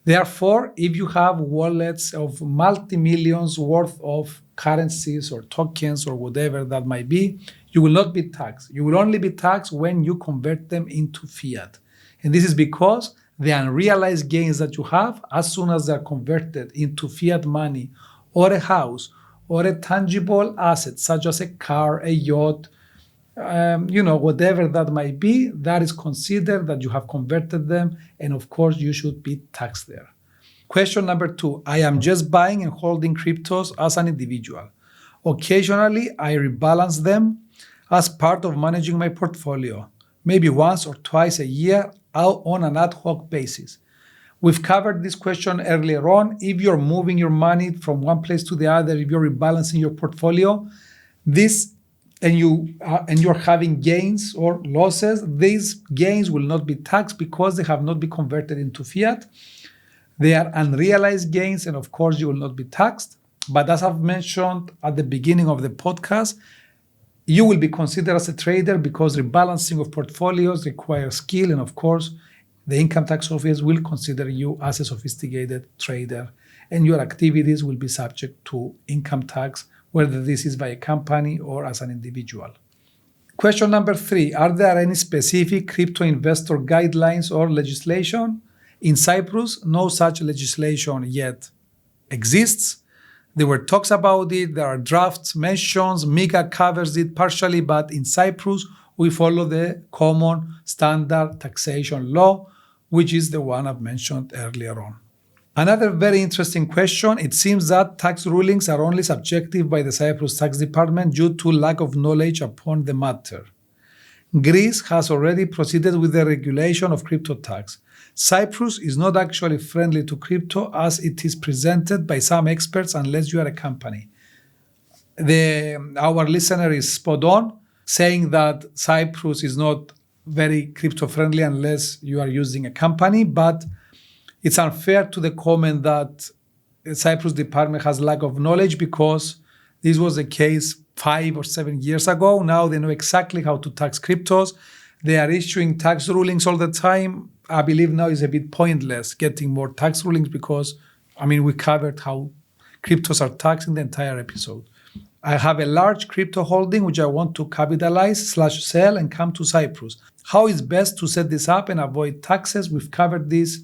Therefore, if you have wallets of multi-millions worth of currencies or tokens or whatever that might be, you will not be taxed. You will only be taxed when you convert them into fiat. And this is because the unrealized gains that you have, as soon as they're converted into fiat money or a house or a tangible asset, such as a car, a yacht, whatever that might be, that is considered that you have converted them. And of course, you should be taxed there. Question number 2, I am just buying and holding cryptos as an individual. Occasionally, I rebalance them as part of managing my portfolio, maybe once or twice a year out on an ad hoc basis. We've covered this question earlier on. If you're moving your money from one place to the other, if you're rebalancing your portfolio, and you're having gains or losses, these gains will not be taxed because they have not been converted into fiat. They are unrealized gains, and of course you will not be taxed. But as I've mentioned at the beginning of the podcast, you will be considered as a trader because rebalancing of portfolios requires skill, and of course the income tax office will consider you as a sophisticated trader, and your activities will be subject to income tax, whether this is by a company or as an individual. Question number 3, are there any specific crypto investor guidelines or legislation? In Cyprus, no such legislation yet exists. There were talks about it, there are drafts, mentions, MiCA covers it partially, but in Cyprus, we follow the common standard taxation law, which is the one I've mentioned earlier on. Another very interesting question. It seems that tax rulings are only subjective by the Cyprus Tax Department due to lack of knowledge upon the matter. Greece has already proceeded with the regulation of crypto tax. Cyprus is not actually friendly to crypto as it is presented by some experts unless you are a company. Our listener is spot on, saying that Cyprus is not very crypto friendly unless you are using a company, but it's unfair to the comment that the Cyprus department has lack of knowledge because this was the case 5 or 7 years ago. Now they know exactly how to tax cryptos. They are issuing tax rulings all the time. I believe now is a bit pointless getting more tax rulings because, we covered how cryptos are taxed in the entire episode. I have a large crypto holding which I want to capitalize/sell and come to Cyprus. How is best to set this up and avoid taxes? We've covered this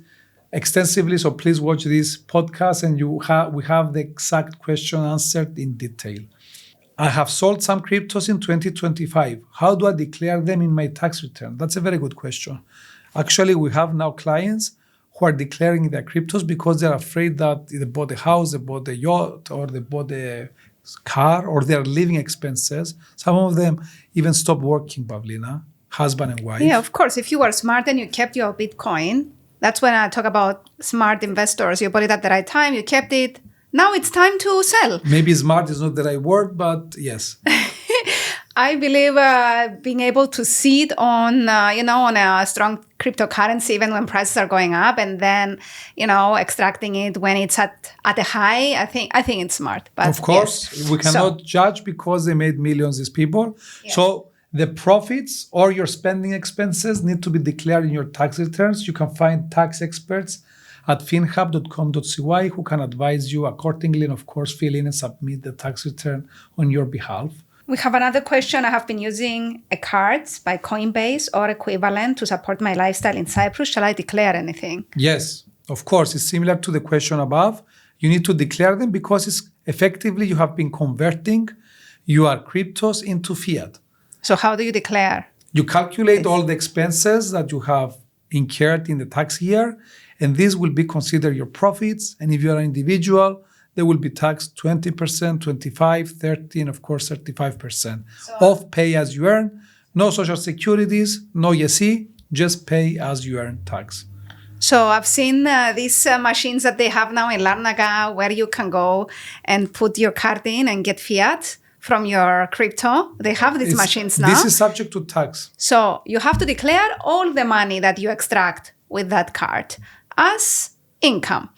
extensively, so please watch this podcast and we have the exact question answered in detail. I have sold some cryptos in 2025. How do I declare them in my tax return? That's a very good question. Actually, we have now clients who are declaring their cryptos because they're afraid that they bought a house, they bought a yacht, or they bought a car, or their living expenses. Some of them even stopped working, Pavlina, husband and wife. Yeah, of course. If you were smart and you kept your Bitcoin, that's when I talk about smart investors. You bought it at the right time, you kept it. Now it's time to sell. Maybe smart is not the right word, but yes. I believe being able to see it on a strong cryptocurrency, even when prices are going up, and then, extracting it when it's at a high, I think it's smart. But of course, yes. We cannot judge because they made millions, these people. Yes. So the profits or your spending expenses need to be declared in your tax returns. You can find tax experts at finhub.com.cy who can advise you accordingly and, of course, fill in and submit the tax return on your behalf. We have another question. I have been using a card by Coinbase or equivalent to support my lifestyle in Cyprus. Shall I declare anything? Yes, of course. It's similar to the question above. You need to declare them because it's effectively you have been converting your cryptos into fiat. So how do you declare? You calculate all the expenses that you have incurred in the tax year, and this will be considered your profits. And if you are an individual, they will be taxed 20%, 25%, 30%, and of course 35% of pay as you earn. No social securities, no ESE, just pay as you earn tax. So I've seen these machines that they have now in Larnaca where you can go and put your card in and get fiat from your crypto. They have these machines now. This is subject to tax. So you have to declare all the money that you extract with that card as income.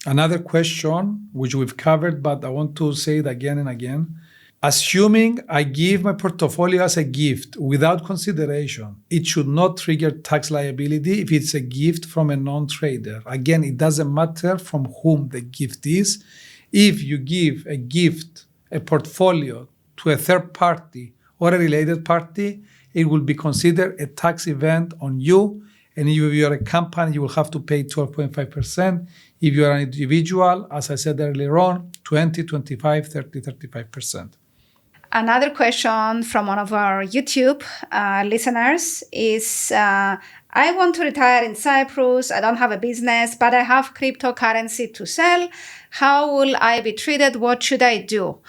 Another question, which we've covered, but I want to say it again and again. Assuming I give my portfolio as a gift without consideration, it should not trigger tax liability if it's a gift from a non-trader. Again, it doesn't matter from whom the gift is. If you give a gift, a portfolio to a third party or a related party, it will be considered a tax event on you. And if you are a company, you will have to pay 12.5%. If you are an individual, as I said earlier on, 20, 25, 30, 35%. Another question from one of our YouTube listeners is, I want to retire in Cyprus. I don't have a business, but I have cryptocurrency to sell. How will I be treated? What should I do?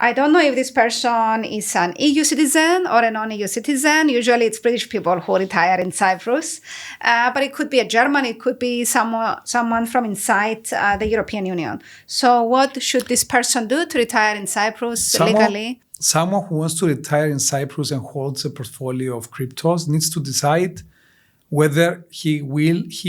I don't know if this person is an EU citizen or a non-EU citizen. Usually it's British people who retire in Cyprus. But it could be a German, it could be someone from inside the European Union. So what should this person do to retire in Cyprus legally? Someone who wants to retire in Cyprus and holds a portfolio of cryptos needs to decide whether he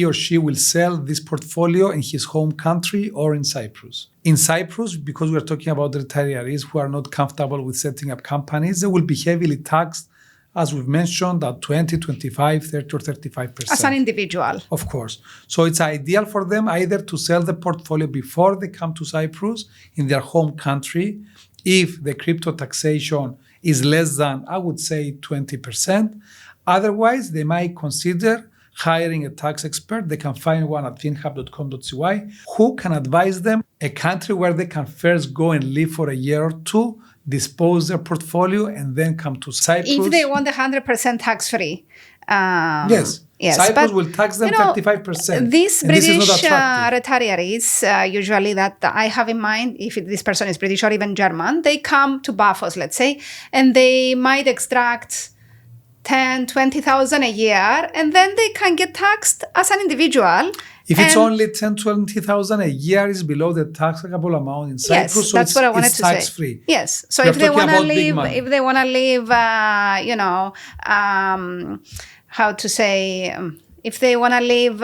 or she will sell this portfolio in his home country or in Cyprus. In Cyprus, because we're talking about retirees who are not comfortable with setting up companies, they will be heavily taxed, as we've mentioned, at 20, 25, 30 or 35%. As an individual. Of course. So it's ideal for them either to sell the portfolio before they come to Cyprus in their home country, if the crypto taxation is less than, I would say, 20%. Otherwise, they might consider hiring a tax expert. They can find one at finhub.com.cy who can advise them a country where they can first go and live for a year or two, dispose their portfolio, and then come to Cyprus. If they want 100% tax-free. Yes. Cyprus will tax them 35%. These British retirees, usually that I have in mind, if this person is British or even German, they come to Bafos, let's say, and they might extract 10, 20,000 a year, and then they can get taxed as an individual. If it's only 10, 20,000 a year, is below the taxable amount in Cyprus. Yes, so that's what I wanted to tax say. Free. Yes. So if they want to live, how to say, if they want to live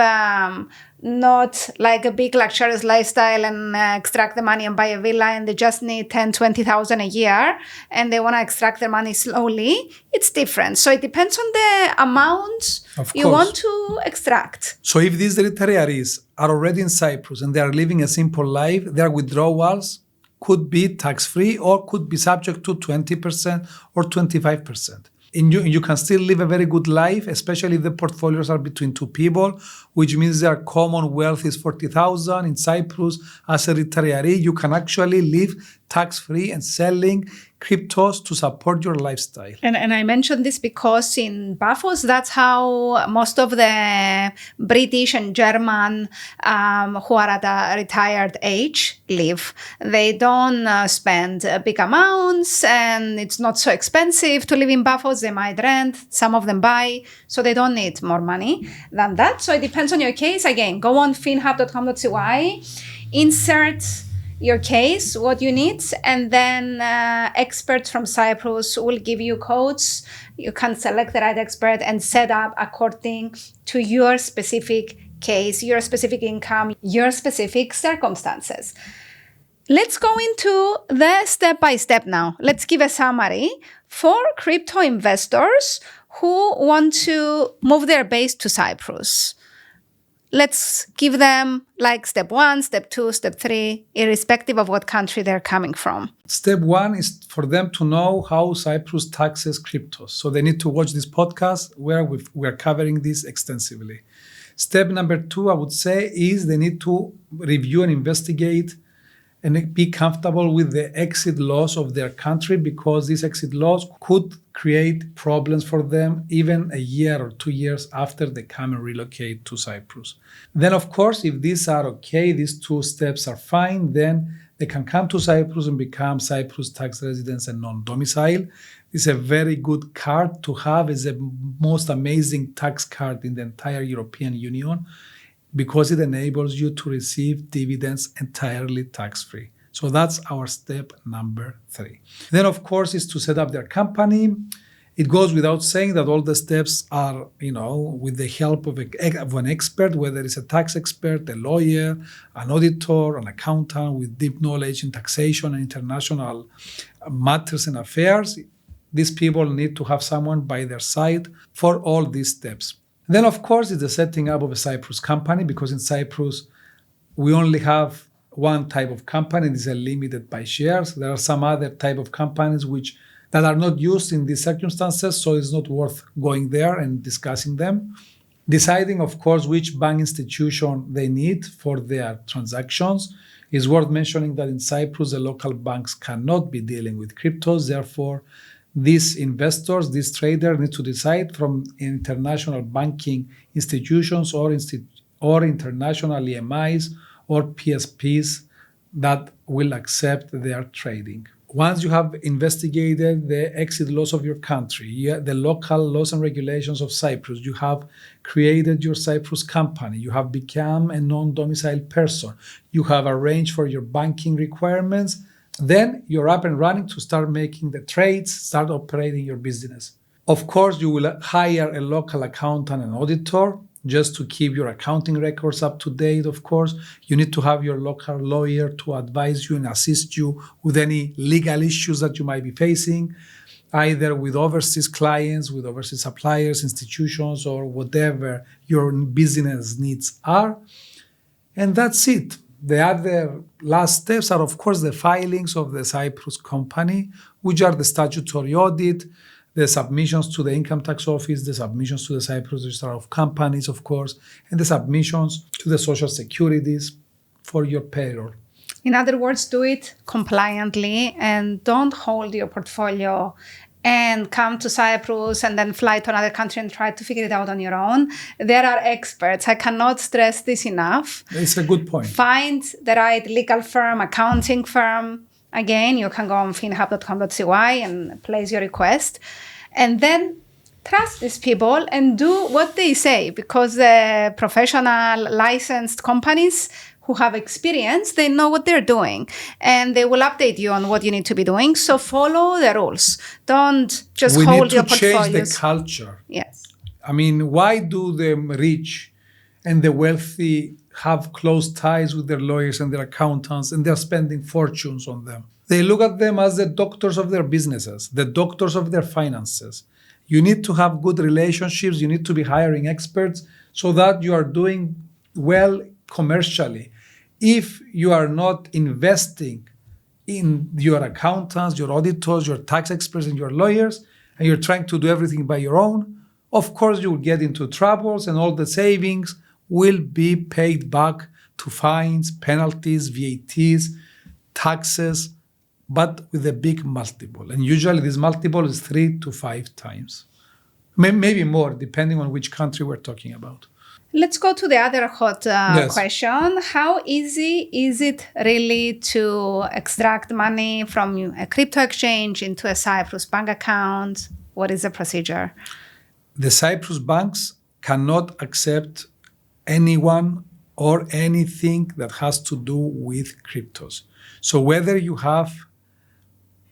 not like a big luxurious lifestyle and extract the money and buy a villa, and they just need 10, 20,000 a year and they want to extract their money slowly. It's different. So it depends on the amount you want to extract. So if these retirees are already in Cyprus and they are living a simple life, their withdrawals could be tax-free or could be subject to 20% or 25%. And you can still live a very good life, especially if the portfolios are between two people, which means their common wealth is 40,000 in Cyprus. As a retiree, you can actually live tax-free and selling cryptos to support your lifestyle. And I mentioned this because in Paphos, that's how most of the British and German who are at a retired age live. They don't spend big amounts, and it's not so expensive to live in Paphos. They might rent, some of them buy, so they don't need more money than that. So it depends on your case. Again, go on finhub.com.cy, insert your case, what you need, and then experts from Cyprus will give you codes. You can select the right expert and set up according to your specific case, your specific income, your specific circumstances. Let's go into the step-by-step now. Let's give a summary for crypto investors who want to move their base to Cyprus. Let's give them like step 1, step 2, step 3, irrespective of what country they're coming from. Step 1 is for them to know how Cyprus taxes cryptos. So they need to watch this podcast where we're covering this extensively. Step number 2, I would say, is they need to review and investigate and be comfortable with the exit laws of their country, because these exit laws could create problems for them even a year or 2 years after they come and relocate to Cyprus. Then, of course, if these are okay, these 2 steps are fine, then they can come to Cyprus and become Cyprus tax residents and non-domicile. This is a very good card to have. It's the most amazing tax card in the entire European Union, because it enables you to receive dividends entirely tax-free. So that's our step number 3. Then, of course, is to set up their company. It goes without saying that all the steps are, with the help of an expert, whether it's a tax expert, a lawyer, an auditor, an accountant with deep knowledge in taxation and international matters and affairs. These people need to have someone by their side for all these steps. Then, of course, it's the setting up of a Cyprus company, because in Cyprus, we only have one type of company. These are limited by shares. There are some other type of companies that are not used in these circumstances, so it's not worth going there and discussing them. Deciding, of course, which bank institution they need for their transactions. It's worth mentioning that in Cyprus, the local banks cannot be dealing with cryptos. Therefore, these investors, these traders need to decide from international banking institutions or international EMIs or PSPs that will accept their trading. Once you have investigated the exit laws of your country, the local laws and regulations of Cyprus, you have created your Cyprus company, you have become a non-domiciled person, you have arranged for your banking requirements, then you're up and running to start making the trades, start operating your business. Of course, you will hire a local accountant and auditor just to keep your accounting records up to date, of course. You need to have your local lawyer to advise you and assist you with any legal issues that you might be facing, either with overseas clients, with overseas suppliers, institutions, or whatever your business needs are. And that's it. The other last steps are, of course, the filings of the Cyprus company, which are the statutory audit, the submissions to the income tax office, the submissions to the Cyprus Register of Companies, of course, and the submissions to the social securities for your payroll. In other words, do it compliantly and don't hold your portfolio and come to Cyprus and then fly to another country and try to figure it out on your own. There are experts. I cannot stress this enough. It's a good point. Find the right legal firm, accounting firm. Again, you can go on finhub.com.cy and place your request. And then trust these people and do what they say, because the professional licensed companies who have experience, they know what they're doing and they will update you on what you need to be doing. So follow the rules. Don't just hold your portfolios. We need to change the culture. Yes. I mean, why do the rich and the wealthy have close ties with their lawyers and their accountants, and they're spending fortunes on them. They look at them as the doctors of their businesses, the doctors of their finances. You need to have good relationships. You need to be hiring experts so that you are doing well commercially. If you are not investing in your accountants, your auditors, your tax experts, and your lawyers, and you're trying to do everything by your own, of course you will get into troubles, and all the savings will be paid back to fines, penalties, VATs, taxes, but with a big multiple. And usually this multiple is 3 to 5 times, maybe more, depending on which country we're talking about. Let's go to the other hot question. How easy is it really to extract money from a crypto exchange into a Cyprus bank account? What is the procedure? The Cyprus banks cannot accept anyone or anything that has to do with cryptos. So whether you have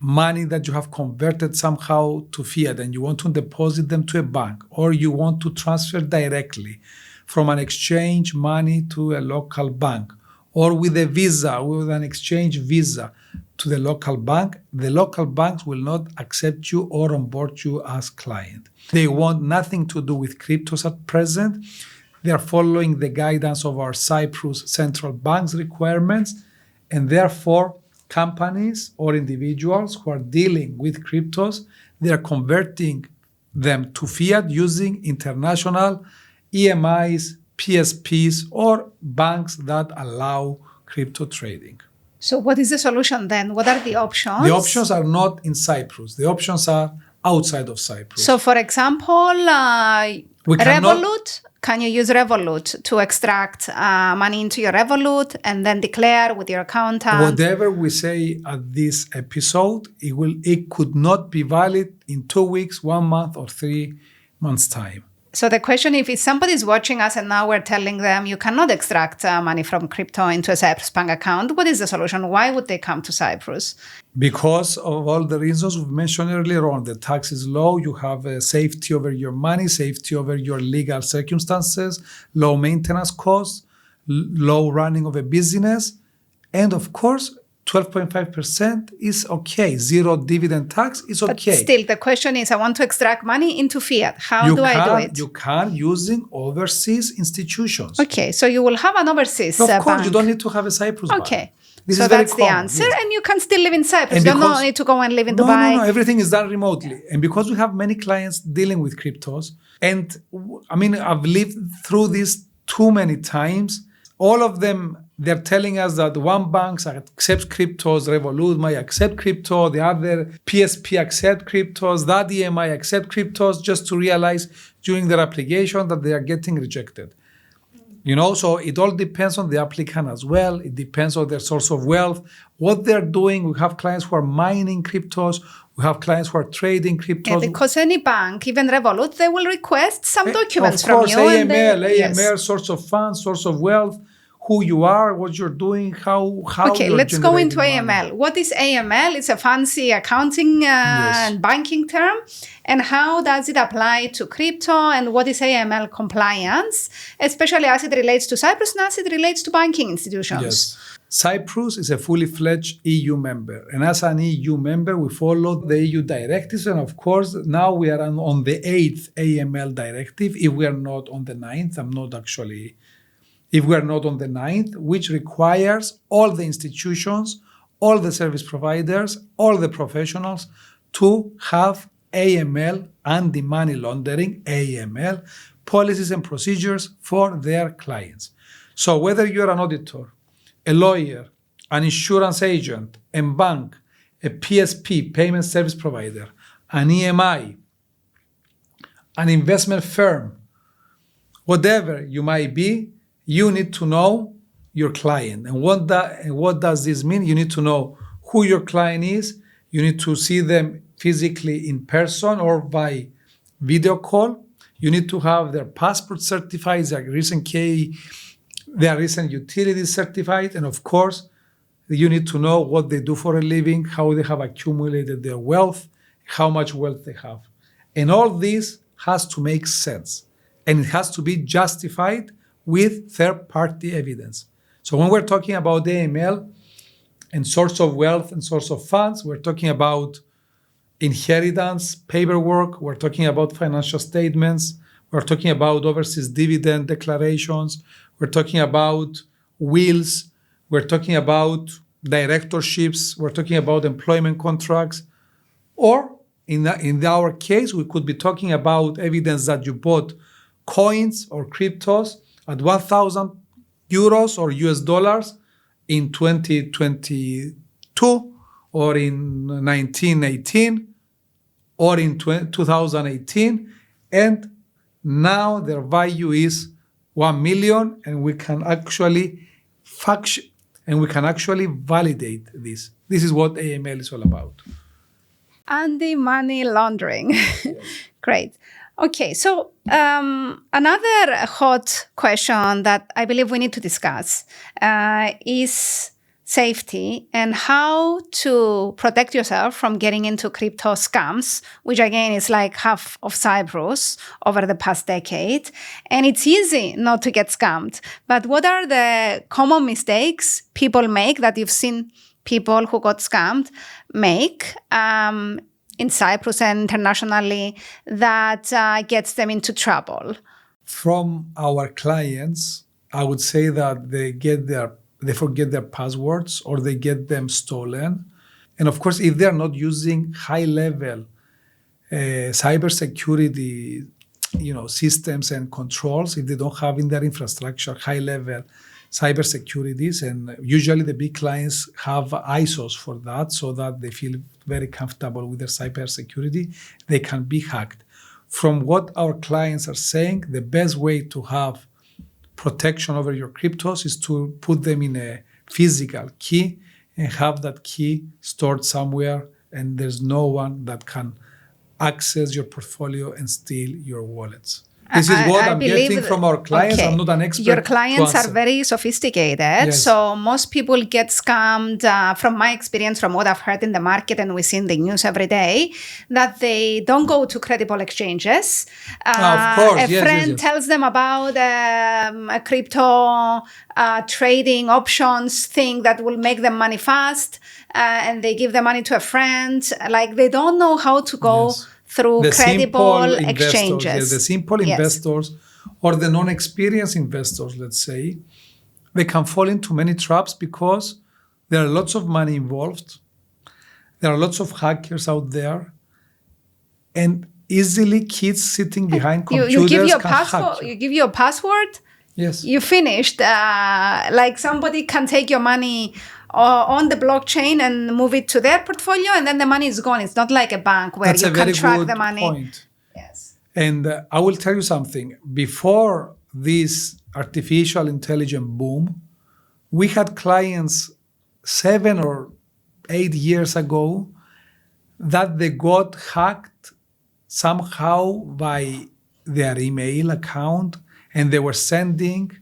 money that you have converted somehow to fiat and you want to deposit them to a bank, or you want to transfer directly from an exchange money to a local bank, or with a visa, with an exchange visa to the local banks will not accept you or onboard you as client. They want nothing to do with cryptos at present. They are following the guidance of our Cyprus central bank's requirements, and therefore companies or individuals who are dealing with cryptos, they are converting them to fiat using international EMIs, PSPs, or banks that allow crypto trading. So what is the solution then? What are the options? The options are not in Cyprus. The options are outside of Cyprus. So for example, Revolut, can you use Revolut to extract money into your Revolut and then declare with your accountant? Whatever we say at this episode, it could not be valid in 2 weeks, 1 month, or 3 months' time. So the question, if somebody is watching us and now we're telling them you cannot extract money from crypto into a Cyprus bank account, what is the solution? Why would they come to Cyprus? Because of all the reasons we've mentioned earlier on. The tax is low, you have a safety over your money, safety over your legal circumstances, low maintenance costs, low running of a business, and of course, 12.5% is okay. Zero dividend tax is okay. But still, the question is, I want to extract money into fiat. How do I do it? You can using overseas institutions. Okay, so you will have an overseas Of course, bank. You don't need to have a Cyprus bank. Okay, this so is very that's common, the answer. yes. And you can still live in Cyprus. And You don't need to go and live in Dubai. No, everything is done remotely. And because we have many clients dealing with cryptos, and I mean, I've lived through this too many times, all of them, they're telling us that one bank accepts cryptos, Revolut might accept crypto, the other PSP accept cryptos, that EMI accept cryptos, just to realize during their application that they are getting rejected. You know, so it all depends on the applicant as well. It depends on their source of wealth, what they're doing. We have clients who are mining cryptos. We have clients who are trading cryptos. Yeah, because any bank, even Revolut, they will request some documents from you. AML, source of funds, source of wealth, who you are, what you're doing, how okay, you're let's go into money. AML. What is AML? It's a fancy accounting and banking term. And how does it apply to crypto? And what is AML compliance, especially as it relates to Cyprus and as it relates to banking institutions? Yes. Cyprus is a fully fledged EU member. And as an EU member, we follow the EU directives. And of course, now we are on the 8th AML directive. If we are not on the 9th, if we are not on the 9th, which requires all the institutions, all the service providers, all the professionals to have AML, anti-money laundering, AML, policies and procedures for their clients. So whether you're an auditor, a lawyer, an insurance agent, a bank, a PSP, payment service provider, an EMI, an investment firm, whatever you might be, you need to know your client. And what does this mean? You need to know who your client is. You need to see them physically in person or by video call. You need to have their passport certified, their recent utilities certified. And of course, you need to know what they do for a living, how they have accumulated their wealth, how much wealth they have. And all this has to make sense. And it has to be justified with third-party evidence. So when we're talking about AML and source of wealth and source of funds, we're talking about inheritance, paperwork, we're talking about financial statements, we're talking about overseas dividend declarations, we're talking about wills, we're talking about directorships, we're talking about employment contracts, or in our case, we could be talking about evidence that you bought coins or cryptos at 1,000 euros or US dollars in 2022 or in 1918 or in 2018, and now their value is 1 million, and we can actually validate this. This is what AML is all about. Anti-money laundering. Yes. Great. Okay, so another hot question that I believe we need to discuss is safety and how to protect yourself from getting into crypto scams, which again is like half of Cyprus over the past decade. And it's easy not to get scammed. But what are the common mistakes people make that you've seen people who got scammed make in Cyprus and internationally that gets them into trouble? From our clients, I would say that they forget their passwords or they get them stolen. And of course, if they're not using high-level cybersecurity systems and controls, if they don't have in their infrastructure high-level cybersecurities, and usually the big clients have ISOs for that so that they feel very comfortable with their cybersecurity, they can be hacked. From what our clients are saying, the best way to have protection over your cryptos is to put them in a physical key and have that key stored somewhere, and there's no one that can access your portfolio and steal your wallets. This is what I'm getting from our clients. Okay. I'm not an expert. Your clients are very sophisticated. Yes. So most people get scammed, from my experience, from what I've heard in the market and we see in the news every day, that they don't go to credible exchanges. Of course. A friend tells them about a crypto trading options thing that will make them money fast, and they give the money to a friend. Like they don't know how to go through the credible exchanges. The simple investors or the non-experienced investors, let's say, they can fall into many traps because there are lots of money involved. There are lots of hackers out there, and easily kids sitting behind computers you give your can password. hack you. You give your password. Yes. You finished. Like somebody can take your money on the blockchain and move it to their portfolio, and then the money is gone. It's not like a bank where you can track the money. Point. Yes. And I will tell you something. Before this artificial intelligence boom, we had clients 7 or 8 years ago that they got hacked somehow by their email account, and they were sending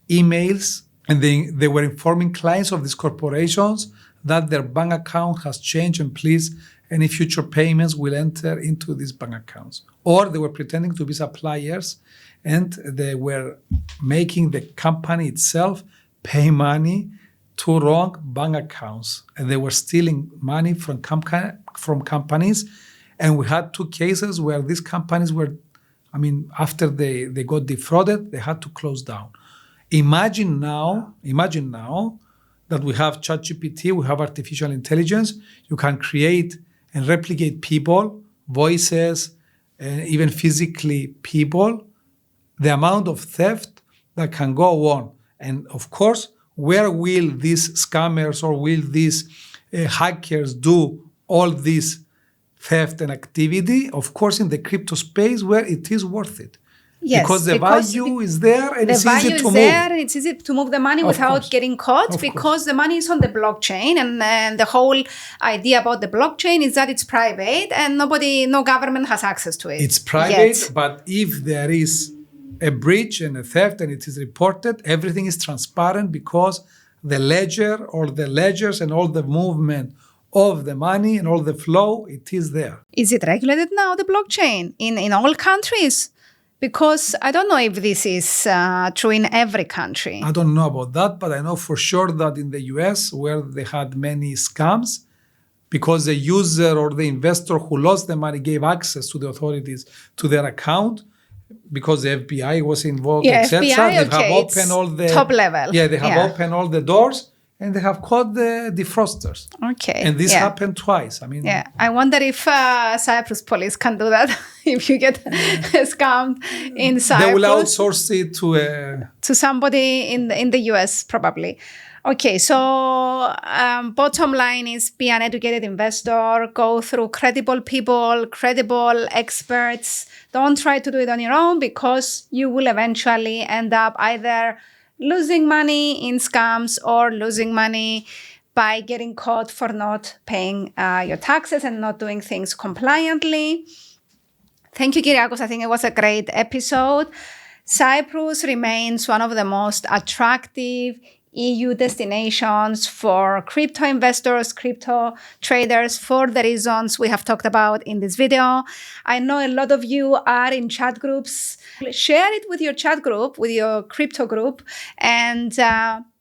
emails, and they were informing clients of these corporations that their bank account has changed, and please, any future payments will enter into these bank accounts. Or they were pretending to be suppliers, and they were making the company itself pay money to wrong bank accounts. And they were stealing money from companies. And we had 2 cases where these companies were, after they got defrauded, they had to close down. Imagine now that we have ChatGPT, we have artificial intelligence. You can create and replicate people, voices, and even physically people. The amount of theft that can go on. And of course, where will these scammers or will these hackers do all this theft and activity? Of course, in the crypto space where it is worth it. Yes, because the value is there and it's easy to move. And it's easy to move the money without getting caught because the money is on the blockchain, and the whole idea about the blockchain is that it's private and no government has access to it. It's private, but if there is a breach and a theft and it is reported, everything is transparent because the ledger or the ledgers and all the movement of the money and all the flow, it is there. Is it regulated now, the blockchain, in all countries? Because I don't know if this is true in every country. I don't know about that, but I know for sure that in the US, where they had many scams, because the user or the investor who lost the money gave access to the authorities to their account, because the FBI was involved, etc. They have opened all the top level. Yeah, they have opened all the doors, and they have caught the defraudsters. Okay. And this happened twice. I mean, I wonder if Cyprus police can do that. If you get scammed in Cyprus, they will outsource it to somebody in the US probably. Okay, so bottom line is be an educated investor, go through credible people, credible experts. Don't try to do it on your own, because you will eventually end up either losing money in scams or losing money by getting caught for not paying your taxes and not doing things compliantly. Thank you, Kyriakos. I think it was a great episode. Cyprus remains one of the most attractive EU destinations for crypto investors, crypto traders, for the reasons we have talked about in this video. I know a lot of you are in chat groups. Share it with your chat group, with your crypto group, and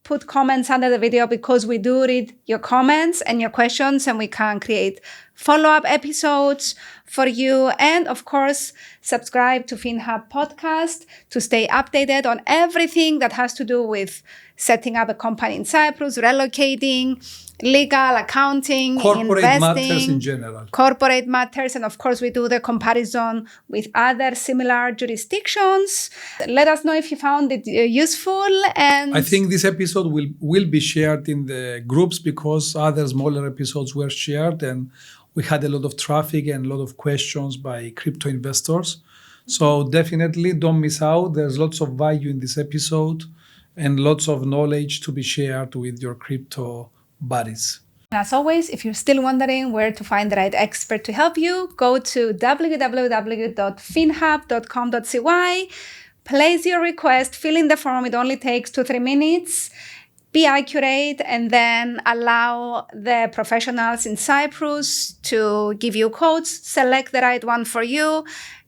put comments under the video, because we do read your comments and your questions, and we can create follow-up episodes for you. And of course, subscribe to FinHub podcast to stay updated on everything that has to do with setting up a company in Cyprus, relocating, legal, accounting, corporate investing, matters in general. Corporate matters. And of course, we do the comparison with other similar jurisdictions. Let us know if you found it useful. And I think this episode will be shared in the groups, because other smaller episodes were shared, and we had a lot of traffic and a lot of questions by crypto investors. So definitely don't miss out. There's lots of value in this episode and lots of knowledge to be shared with your crypto buddies. As always, if you're still wondering where to find the right expert to help you, go to www.finhub.com.cy, place your request, fill in the form. It only takes 2-3 minutes. Be accurate, and then allow the professionals in Cyprus to give you quotes, select the right one for you,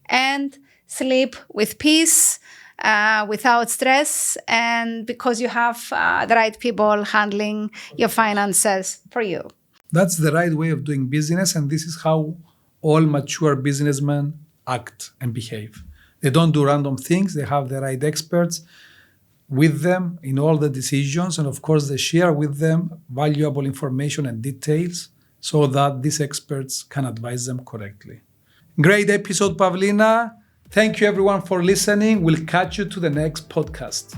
and sleep with peace, without stress, and because you have the right people handling your finances for you. That's the right way of doing business, and this is how all mature businessmen act and behave. They don't do random things. They have the right experts with them in all the decisions, and of course they share with them valuable information and details so that these experts can advise them correctly. Great episode, Pavlina. Thank you everyone for listening. We'll catch you to the next podcast.